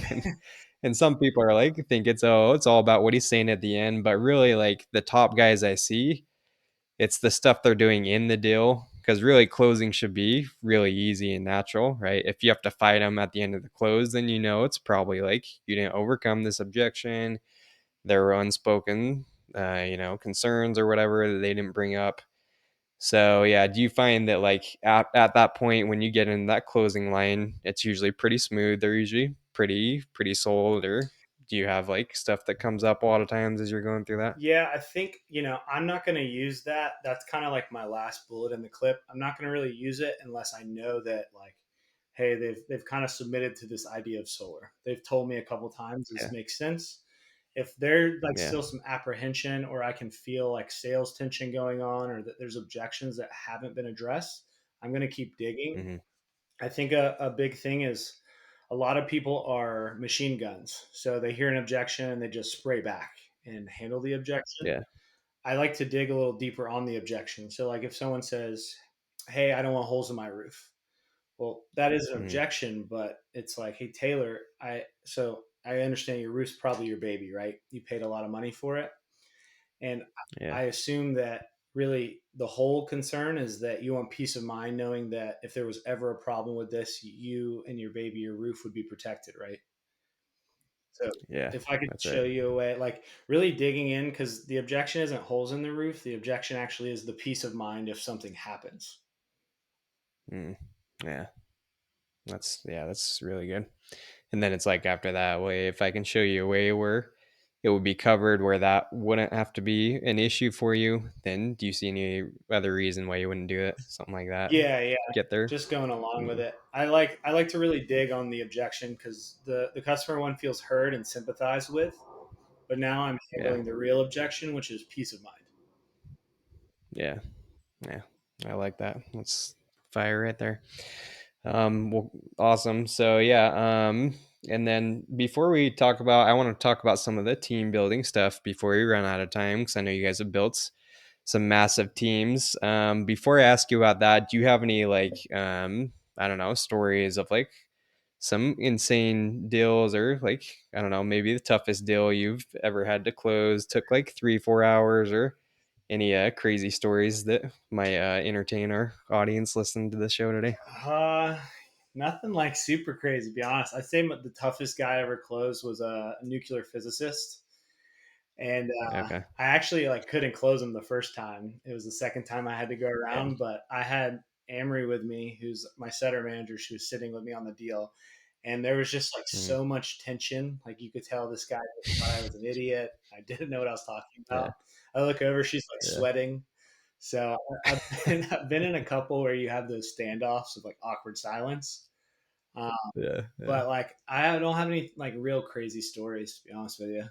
Speaker 1: And some people are like, think it's all about what he's saying at the end. But really, like the top guys I see, it's the stuff they're doing in the deal because really closing should be really easy and natural, right? If you have to fight them at the end of the close, then it's probably like you didn't overcome this objection. There were unspoken concerns or whatever that they didn't bring up. So yeah, do you find that like at that point when you get in that closing line, it's usually pretty smooth? They're usually pretty sold, or do you have like stuff that comes up a lot of times as you're going through that?
Speaker 2: Yeah, I think, I'm not going to use that. That's kind of like my last bullet in the clip. I'm not going to really use it unless I know that, like, hey, they've kind of submitted to this idea of solar. They've told me a couple times this
Speaker 1: Yeah,
Speaker 2: makes sense. If there's like
Speaker 1: yeah,
Speaker 2: still some apprehension, or I can feel like sales tension going on, or that there's objections that haven't been addressed, I'm going to keep digging.
Speaker 1: hmm,
Speaker 2: I think a big thing is a lot of people are machine guns. So they hear an objection and they just spray back and handle the objection.
Speaker 1: yeah,
Speaker 2: I like to dig a little deeper on the objection. So, like, if someone says, "Hey, I don't want holes in my roof," well, that is an
Speaker 1: hmm,
Speaker 2: objection, but it's like, "Hey, Taylor, I understand your roof's probably your baby, right? You paid a lot of money for it, and
Speaker 1: yeah,
Speaker 2: I assume that really the whole concern is that you want peace of mind knowing that if there was ever a problem with this, you and your baby, your roof would be protected, right?" So
Speaker 1: yeah.
Speaker 2: if I could
Speaker 1: That's right.
Speaker 2: show you a way, like really digging in, because the objection isn't holes in the roof. The objection actually is the peace of mind if something happens.
Speaker 1: Mm, yeah, that's really good. And then it's like after that way, if I can show you a way where it would be covered where that wouldn't have to be an issue for you, then do you see any other reason why you wouldn't do it? Something like that.
Speaker 2: Yeah, yeah.
Speaker 1: Get there.
Speaker 2: Just going along with
Speaker 1: Mm,
Speaker 2: it. I like to really dig on the objection because the customer one feels heard and sympathized with, but now I'm
Speaker 1: yeah,
Speaker 2: handling the real objection, which is peace of mind.
Speaker 1: yeah, yeah. I like that. That's fire right there. Well, awesome. So yeah, and then before we talk about, I want to talk about some of the team building stuff before we run out of time, because I know you guys have built some massive teams. Before I ask you about that, do you have any like, I don't know, stories of like some insane deals, or like, I don't know, maybe the toughest deal you've ever had to close took like 3 4 hours, or any crazy stories that might entertain our audience listening to the show today?
Speaker 2: Uh, Nothing like super crazy. To be honest, I'd say the toughest guy I ever closed was a nuclear physicist. And
Speaker 1: Okay.
Speaker 2: I actually like couldn't close them the first time. It was the second time I had to go
Speaker 1: Yeah.
Speaker 2: around, but I had Amory with me, who's my setter manager. She was sitting with me on the deal, and there was just like
Speaker 1: Mm.
Speaker 2: so much tension. Like you could tell this guy just thought I was an idiot. I didn't know what I was talking about.
Speaker 1: Yeah.
Speaker 2: I look over, she's like
Speaker 1: Yeah.
Speaker 2: sweating. So I've been in a couple where you have those standoffs of like awkward silence. Um,
Speaker 1: Yeah. Yeah.
Speaker 2: but like I don't have any like real crazy stories to be honest with you.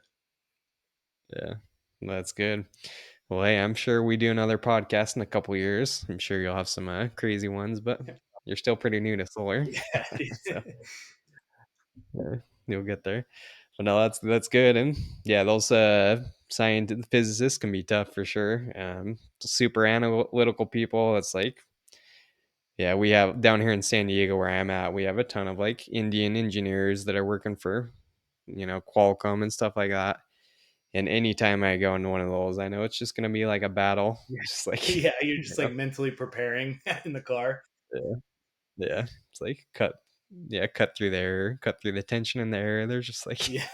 Speaker 1: Yeah. That's good. Well, hey, I'm sure we do another podcast in a couple years. I'm sure you'll have some crazy ones, but you're still pretty new to solar,
Speaker 2: Yeah.
Speaker 1: so yeah, you'll get there. But no, that's good, and yeah, those scientific physicists can be tough for sure. Super analytical people. It's like, yeah, we have down here in San Diego where I'm at. We have a ton of like Indian engineers that are working for Qualcomm and stuff like that. And anytime I go into one of those, I know it's just gonna be like a battle.
Speaker 2: Yeah.
Speaker 1: Just like,
Speaker 2: Yeah, you're just like mentally preparing in the car.
Speaker 1: yeah, yeah. It's like cut through there, cut through the tension in there. They're just like
Speaker 2: Yeah,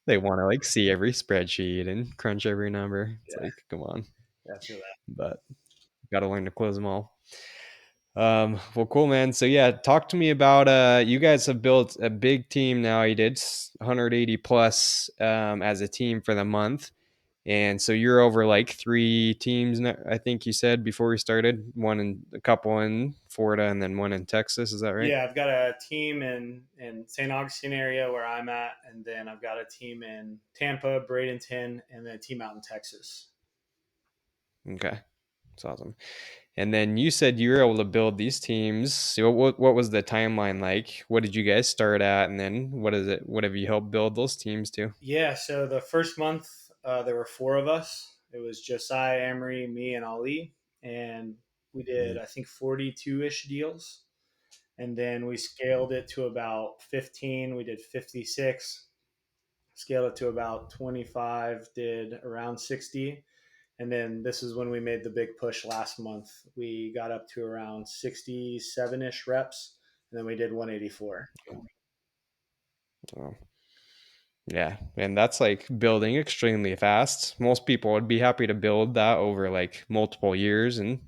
Speaker 1: they want to like see every spreadsheet and crunch every number. It's
Speaker 2: yeah,
Speaker 1: like, come on,
Speaker 2: yeah, I feel that.
Speaker 1: but got to learn to close them all. Well, cool, man. So yeah, talk to me about you guys have built a big team now. You did 180 plus as a team for the month. And so you're over like 3 teams now, I think you said before we started, one in a couple in Florida and then one in Texas. Is that right?
Speaker 2: Yeah, I've got a team in St. Augustine area where I'm at, and then I've got a team in Tampa, Bradenton, and then a team out in Texas.
Speaker 1: Okay. That's awesome. And then you said you were able to build these teams. So what was the timeline like? What did you guys start at? And then what is it? What have you helped build those teams to?
Speaker 2: Yeah, so the first month there were four of us. It was Josiah, Emery, me, and Ali, and we did
Speaker 1: Mm,
Speaker 2: I think 42-ish deals, and then we scaled it to about 15. We did 56. Scaled it to about 25. Did around 60. And then this is when we made the big push last month. We got up to around 67 ish reps, and then we did 184.
Speaker 1: oh, Yeah, and that's like building extremely fast. Most people would be happy to build that over like multiple years, and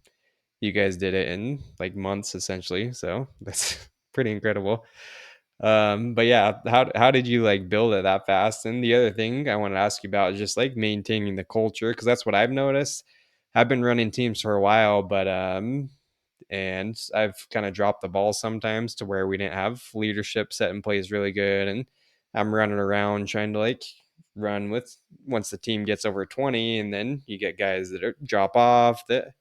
Speaker 1: you guys did it in like months essentially. So that's pretty incredible. But yeah, how did you like build it that fast? And the other thing I want to ask you about is just like maintaining the culture, because that's what I've noticed. I've been running teams for a while, but and I've kind of dropped the ball sometimes to where we didn't have leadership set in place really good, and I'm running around trying to like run with once the team gets over 20, and then you get guys that drop off that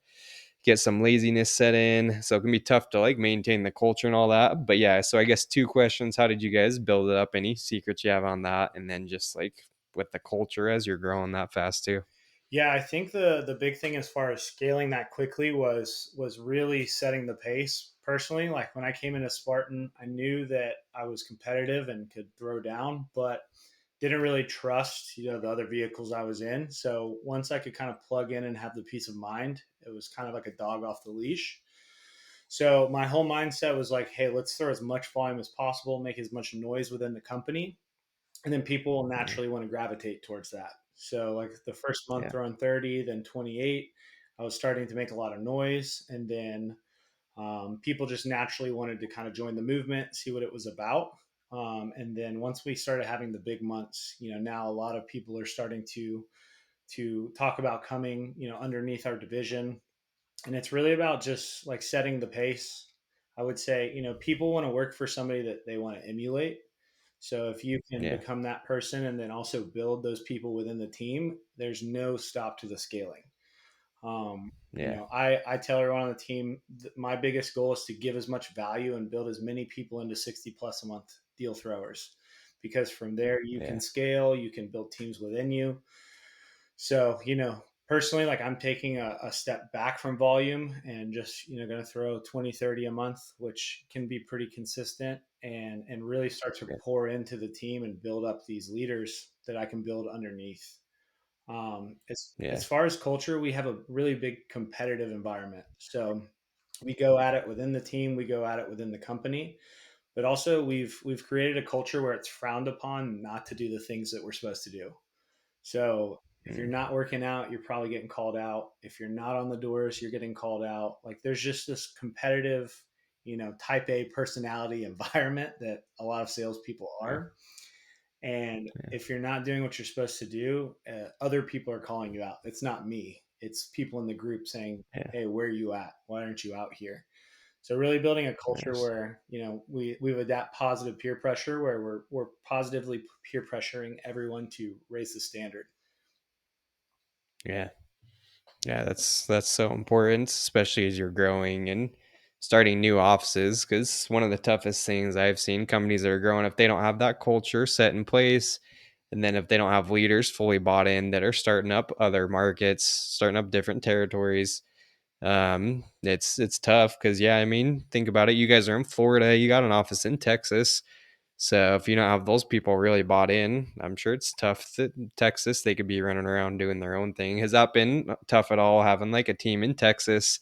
Speaker 1: get some laziness set in, so it can be tough to like maintain the culture and all that. But yeah, so I guess two questions: how did you guys build it up? Any secrets you have on that? And then just like with the culture as you're growing that fast too.
Speaker 2: Yeah, I think the big thing as far as scaling that quickly was really setting the pace. Personally, like when I came into Spartan, I knew that I was competitive and could throw down, but didn't really trust, the other vehicles I was in. So once I could kind of plug in and have the peace of mind, it was kind of like a dog off the leash. So my whole mindset was like, hey, let's throw as much volume as possible, make as much noise within the company, and then people will
Speaker 1: Yeah,
Speaker 2: naturally want to gravitate towards that. So like the first month
Speaker 1: yeah,
Speaker 2: throwing 30, then 28, I was starting to make a lot of noise, and then people just naturally wanted to kind of join the movement, see what it was about. And then once we started having the big months, now a lot of people are starting to talk about coming, underneath our division, and it's really about just like setting the pace. I would say, people want to work for somebody that they want to emulate. So if you can
Speaker 1: yeah,
Speaker 2: become that person and then also build those people within the team, there's no stop to the scaling.
Speaker 1: yeah,
Speaker 2: I tell everyone on the team my biggest goal is to give as much value and build as many people into 60 plus a month deal throwers, because from there you can
Speaker 1: yeah,
Speaker 2: scale, you can build teams within you. So, personally, like I'm taking a step back from volume and just, going to throw 20, 30 a month, which can be pretty consistent, and really start to
Speaker 1: yeah,
Speaker 2: pour into the team and build up these leaders that I can build underneath. As
Speaker 1: yeah,
Speaker 2: far as culture, we have a really big competitive environment. So we go at it within the team, we go at it within the company, but also we've created a culture where it's frowned upon not to do the things that we're supposed to do. So if you're
Speaker 1: mm,
Speaker 2: not working out, you're probably getting called out. If you're not on the doors, you're getting called out. Like there's just this competitive, type A personality environment that a lot of salespeople
Speaker 1: yeah,
Speaker 2: are. And
Speaker 1: yeah,
Speaker 2: if you're not doing what you're supposed to do, other people are calling you out. It's not me. It's people in the group saying,
Speaker 1: yeah.
Speaker 2: "Hey, where are you at? Why aren't you out here?" So really building a culture
Speaker 1: Nice.
Speaker 2: where we've adapt positive peer pressure, where we're positively peer pressuring everyone to raise the standard.
Speaker 1: Yeah. Yeah, that's so important, especially as you're growing and starting new offices. Because one of the toughest things I've seen companies that are growing, if they don't have that culture set in place, and then if they don't have leaders fully bought in that are starting up other markets, starting up different territories, it's tough. Because yeah, I mean, think about it. You guys are in Florida. You got an office in Texas. So if you don't have those people really bought in, I'm sure it's tough that in Texas they could be running around doing their own thing. Has that been tough at all having like a team in Texas,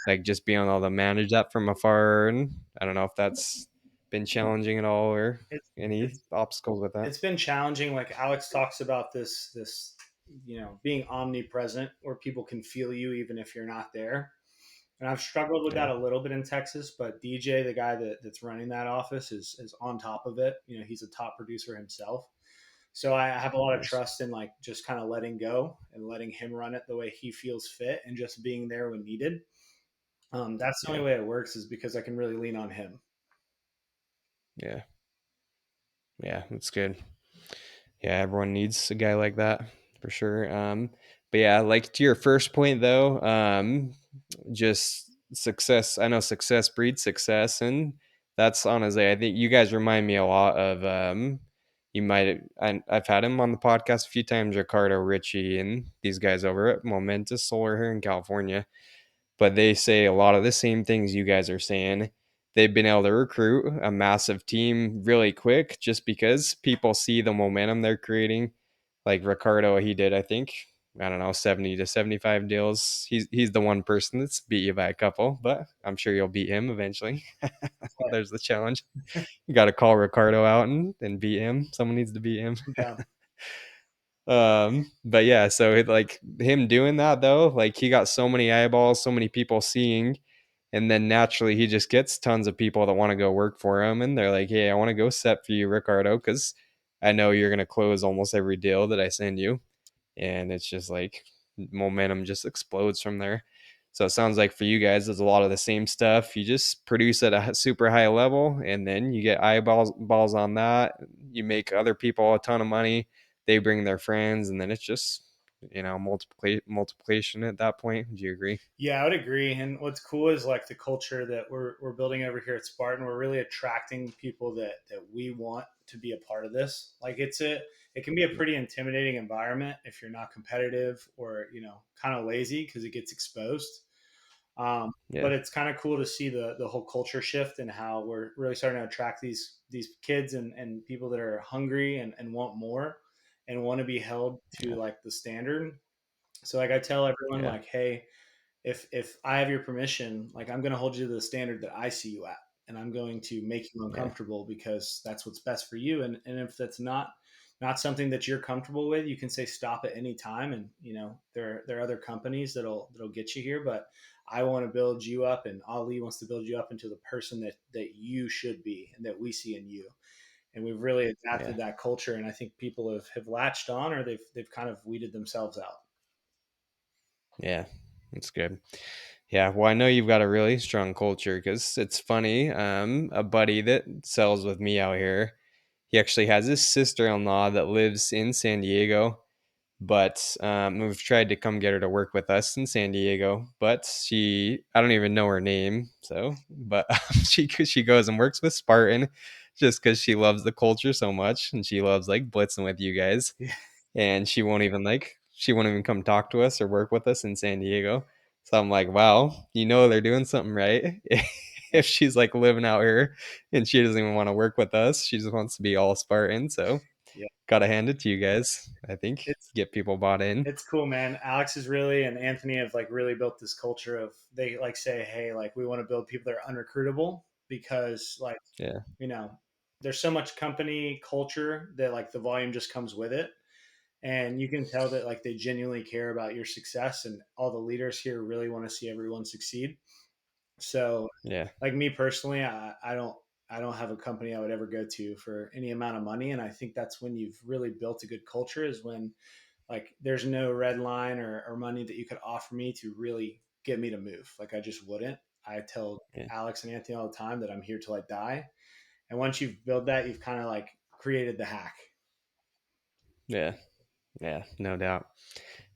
Speaker 1: like just being able to manage that from afar? And I don't know if that's been challenging at all or
Speaker 2: It's
Speaker 1: any
Speaker 2: it's
Speaker 1: obstacles with that.
Speaker 2: it's been challenging. Like Alex talks about this being omnipresent, where people can feel you even if you're not there. And I've struggled with that
Speaker 1: Yeah.
Speaker 2: a little bit in Texas, but DJ, the guy that's running that office, is on top of it. He's a top producer himself. So I have a lot of
Speaker 1: Nice.
Speaker 2: trust in like just kind of letting go and letting him run it the way he feels fit and just being there when needed. That's the
Speaker 1: Yeah.
Speaker 2: only way it works, is because I can really lean on him.
Speaker 1: Yeah. Yeah. That's good. Yeah. Everyone needs a guy like that for sure. But yeah, like to your first point though, just success. I know success breeds success, and that's honestly, I think you guys remind me a lot of. You might, I've had him on the podcast a few times, Ricardo Ritchie, and these guys over at Momentous Solar here in California. But they say a lot of the same things you guys are saying. They've been able to recruit a massive team really quick just because people see the momentum they're creating. Like Ricardo, he did, I think. I don't know, 70 to 75 deals. He's the one person that's beat you by a couple, but I'm sure you'll beat him eventually. There's the challenge. You got to call Ricardo out and beat him. Someone needs to beat him.
Speaker 2: I'm down.
Speaker 1: But yeah, so like him doing that though, like he got so many eyeballs, so many people seeing, and then naturally he just gets tons of people that want to go work for him, and they're like, "Hey, I want to go set for you, Ricardo, because I know you're gonna close almost every deal that I send you." And it's just like momentum just explodes from there. So it sounds like for you guys, it's a lot of the same stuff. You just produce at a super high level, and then you get eyeballs on that. You make other people a ton of money. They bring their friends, and then it's just multiplication at that point. Do you agree?
Speaker 2: Yeah, I would agree. And what's cool is like the culture that we're building over here at Spartan. We're really attracting people that we want to be a part of this. Like it can be a pretty intimidating environment if you're not competitive or kind of lazy because it gets exposed.
Speaker 1: Yeah,
Speaker 2: But it's kind of cool to see the whole culture shift and how we're really starting to attract these kids and people that are hungry and want more and want to be held to
Speaker 1: yeah,
Speaker 2: like the standard. So like I tell everyone
Speaker 1: yeah,
Speaker 2: like, hey, if I have your permission, like I'm going to hold you to the standard that I see you at, and I'm going to make you
Speaker 1: yeah,
Speaker 2: uncomfortable because that's what's best for you. And if that's not something that you're comfortable with, you can say stop at any time. And there are other companies that'll get you here, but I want to build you up, and Ali wants to build you up into the person that you should be and that we see in you. And we've really
Speaker 1: yeah,
Speaker 2: adapted that culture, and I think people have latched on, or they've kind of weeded themselves out.
Speaker 1: yeah. That's good. Yeah, well, I know you've got a really strong culture because it's funny. A buddy that sells with me out here, he actually has his sister-in-law that lives in San Diego, but we've tried to come get her to work with us in San Diego, but I don't even know her name, so, but she goes and works with Spartan just because she loves the culture so much and she loves like blitzing with you guys, and she won't even come talk to us or work with us in San Diego. So I'm like, wow, they're doing something right. If she's like living out here and she doesn't even want to work with us, she just wants to be all Spartan. So
Speaker 2: Yeah.
Speaker 1: gotta hand it to you guys. I think
Speaker 2: It's
Speaker 1: get people bought in.
Speaker 2: it's cool, man. Alex is really and Anthony have like really built this culture of they like say, hey, like we want to build people that are unrecruitable because like
Speaker 1: Yeah,
Speaker 2: you know there's so much company culture that like the volume just comes with it, and you can tell that like they genuinely care about your success, and all the leaders here really want to see everyone succeed. So,
Speaker 1: yeah,
Speaker 2: like me personally, I don't have a company I would ever go to for any amount of money, and I think that's when you've really built a good culture is when like there's no red line or money that you could offer me to really get me to move. Like I just wouldn't. I tell
Speaker 1: yeah,
Speaker 2: Alex and Anthony all the time that I'm here till I die. And once you've built that, you've kind of like created the hack.
Speaker 1: yeah, yeah, no doubt.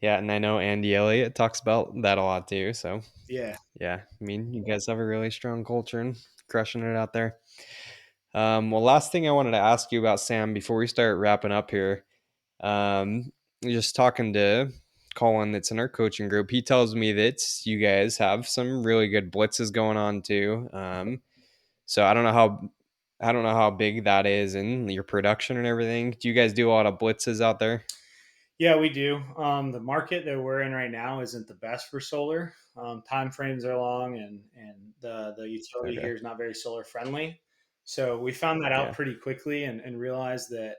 Speaker 1: Yeah, and I know Andy Elliott talks about that a lot too. So
Speaker 2: Yeah.
Speaker 1: yeah, I mean, you guys have a really strong culture and crushing it out there. Well, last thing I wanted to ask you about Sam before we start wrapping up here. Um, just talking to Colin, that's in our coaching group. He tells me that you guys have some really good blitzes going on too. So I don't know how big that is in your production and everything. Do you guys do a lot of blitzes out there?
Speaker 2: Yeah, we do. The market that we're in right now isn't the best for solar. Time frames are long, and the utility
Speaker 1: Okay.
Speaker 2: here is not very solar friendly. So we found that out
Speaker 1: Yeah.
Speaker 2: pretty quickly, and realized that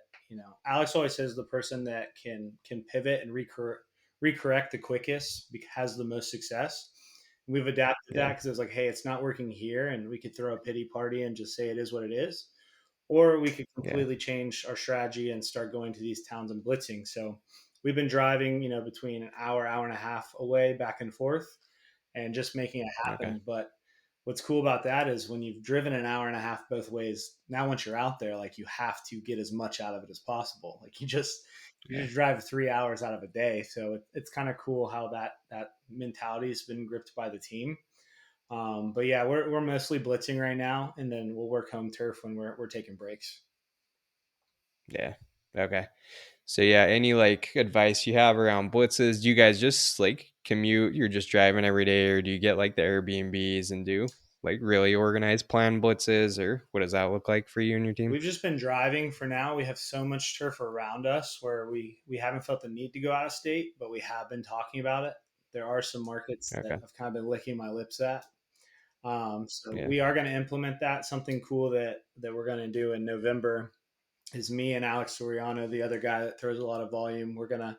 Speaker 2: Alex always says the person that can pivot and recorrect the quickest has the most success. We've adapted that
Speaker 1: Yeah.
Speaker 2: because it was like, hey, it's not working here, and we could throw a pity party and just say it is what it is, or we could
Speaker 1: Yeah.
Speaker 2: completely change our strategy and start going to these towns and blitzing. So we've been driving, between an hour and a half away back and forth and just making it
Speaker 1: Okay.
Speaker 2: happen. But what's cool about that is when you've driven an hour and a half both ways, now once you're out there, like you have to get as much out of it as possible. Like you
Speaker 1: Yeah.
Speaker 2: just drive 3 hours out of a day. So it's kind of cool how that mentality has been gripped by the team. But yeah, we're mostly blitzing right now, and then we'll work home turf when we're taking breaks.
Speaker 1: Yeah. Okay. So yeah, any like advice you have around blitzes? Do you guys just like commute? You're just driving every day, or do you get like the Airbnbs and do like really organized plan blitzes, or what does that look like for you and your team?
Speaker 2: We've just been driving for now. We have so much turf around us where we haven't felt the need to go out of state, but we have been talking about it. There are some markets that
Speaker 1: Okay.
Speaker 2: I've kind of been licking my lips at. So
Speaker 1: Yeah.
Speaker 2: we are going to implement that. Something cool that we're going to do in November is me and Alex Soriano, the other guy that throws a lot of volume. We're going to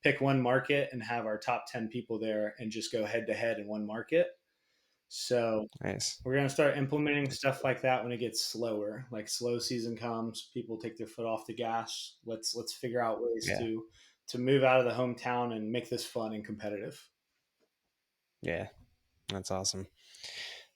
Speaker 2: pick one market and have our top 10 people there and just go head to head in one market. So
Speaker 1: Nice.
Speaker 2: we're going to start implementing stuff like that when it gets slower, like slow season comes, people take their foot off the gas. Let's figure out ways
Speaker 1: Yeah.
Speaker 2: to move out of the hometown and make this fun and competitive.
Speaker 1: Yeah. That's awesome.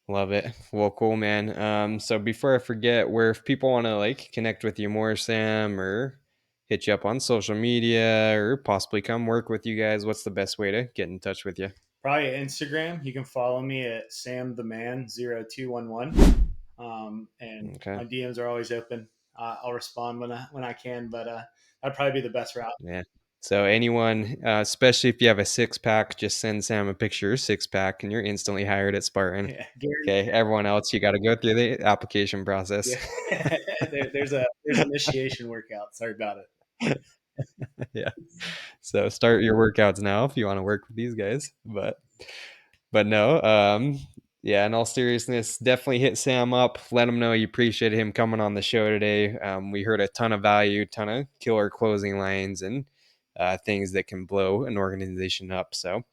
Speaker 1: Love it. Well, cool, man. So before I forget, where if people want to like connect with you more, Sam, or hit you up on social media, or possibly come work with you guys, what's the best way to get in touch with you?
Speaker 2: Probably Instagram. You can follow me at Sam the Man 0211. And
Speaker 1: Okay.
Speaker 2: my DMs are always open. I'll respond when I can, but that'd probably be the best route.
Speaker 1: Yeah. So anyone, especially if you have a six pack, just send Sam a picture of your six pack, and you're instantly hired at Spartan.
Speaker 2: Yeah, Gary.
Speaker 1: Okay. Everyone else, you got to go through the application process.
Speaker 2: Yeah, there's initiation workout. Sorry about it.
Speaker 1: Yeah. So start your workouts now if you want to work with these guys. But no, yeah, in all seriousness, definitely hit Sam up. Let him know you appreciate him coming on the show today. We heard a ton of value, ton of killer closing lines, and things that can blow an organization up. So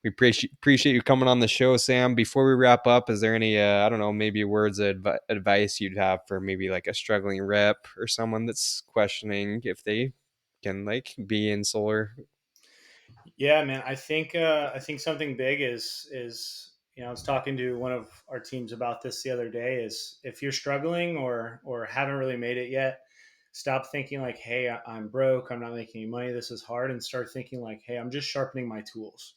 Speaker 1: we appreciate you coming on the show, Sam. Before we wrap up, is there any I don't know, maybe words of advice you'd have for maybe like a struggling rep or someone that's questioning if they can like be in solar?
Speaker 2: Yeah, man. I think something big is I was talking to one of our teams about this the other day. Is if you're struggling or haven't really made it yet, stop thinking like, hey, I'm broke. I'm not making any money. This is hard, and start thinking like, hey, I'm just sharpening my tools.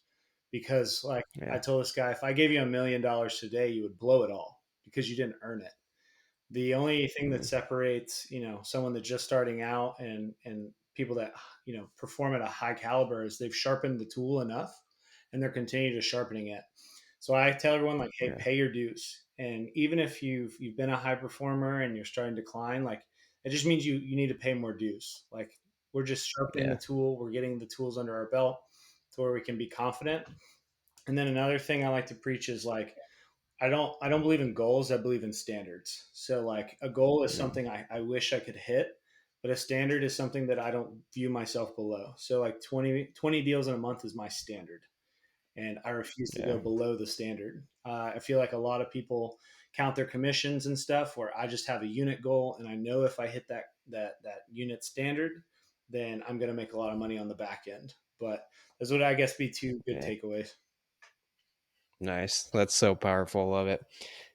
Speaker 2: Because like I
Speaker 1: Yeah,
Speaker 2: told this guy, if I gave you $1 million today, you would blow it all because you didn't earn it. The only thing that
Speaker 1: mm,
Speaker 2: separates someone that's just starting out and people that perform at a high caliber is they've sharpened the tool enough and they're continuing to sharpening it. So I tell everyone like, hey,
Speaker 1: yeah,
Speaker 2: pay your dues. And even if you've been a high performer and you're starting to decline, like it just means you need to pay more dues. Like we're just sharpening the
Speaker 1: yeah,
Speaker 2: tool, we're getting the tools under our belt to where we can be confident. And then another thing I like to preach is like I don't believe in goals. I believe in standards. So like a goal is
Speaker 1: mm,
Speaker 2: something I wish I could hit, but a standard is something that I don't view myself below. So like 20 deals in a month is my standard. And I refuse to
Speaker 1: yeah,
Speaker 2: go below the standard. I feel like a lot of people count their commissions and stuff where I just have a unit goal and I know if I hit that unit standard, then I'm going to make a lot of money on the back end. But those would I guess be two good
Speaker 1: yeah.
Speaker 2: takeaways.
Speaker 1: Nice. That's so powerful. Love it.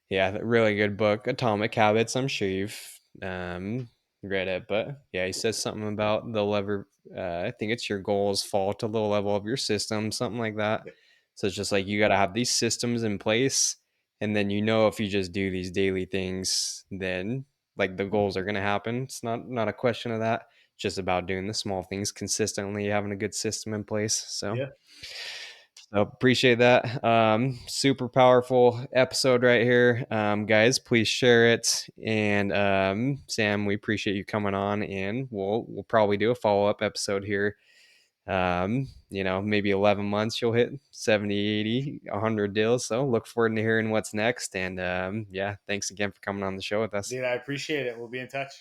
Speaker 1: Yeah, really good book, Atomic Habits. I'm sure you've read it, but yeah, he says something about the lever. I think it's your goals fall to the level of your system, something like that.
Speaker 2: Yep.
Speaker 1: So it's just like you got to have these systems in place, and then if you just do these daily things, then like the goals are gonna happen. It's not a question of that. It's just about doing the small things consistently, having a good system in place. So
Speaker 2: Yeah.
Speaker 1: so appreciate that. Super powerful episode right here. Guys, please share it. And Sam, we appreciate you coming on, and we'll probably do a follow-up episode here. Maybe 11 months you'll hit 70, 80, 100 deals. So look forward to hearing what's next. And yeah, thanks again for coming on the show with us.
Speaker 2: Dude, I appreciate it. We'll be in touch.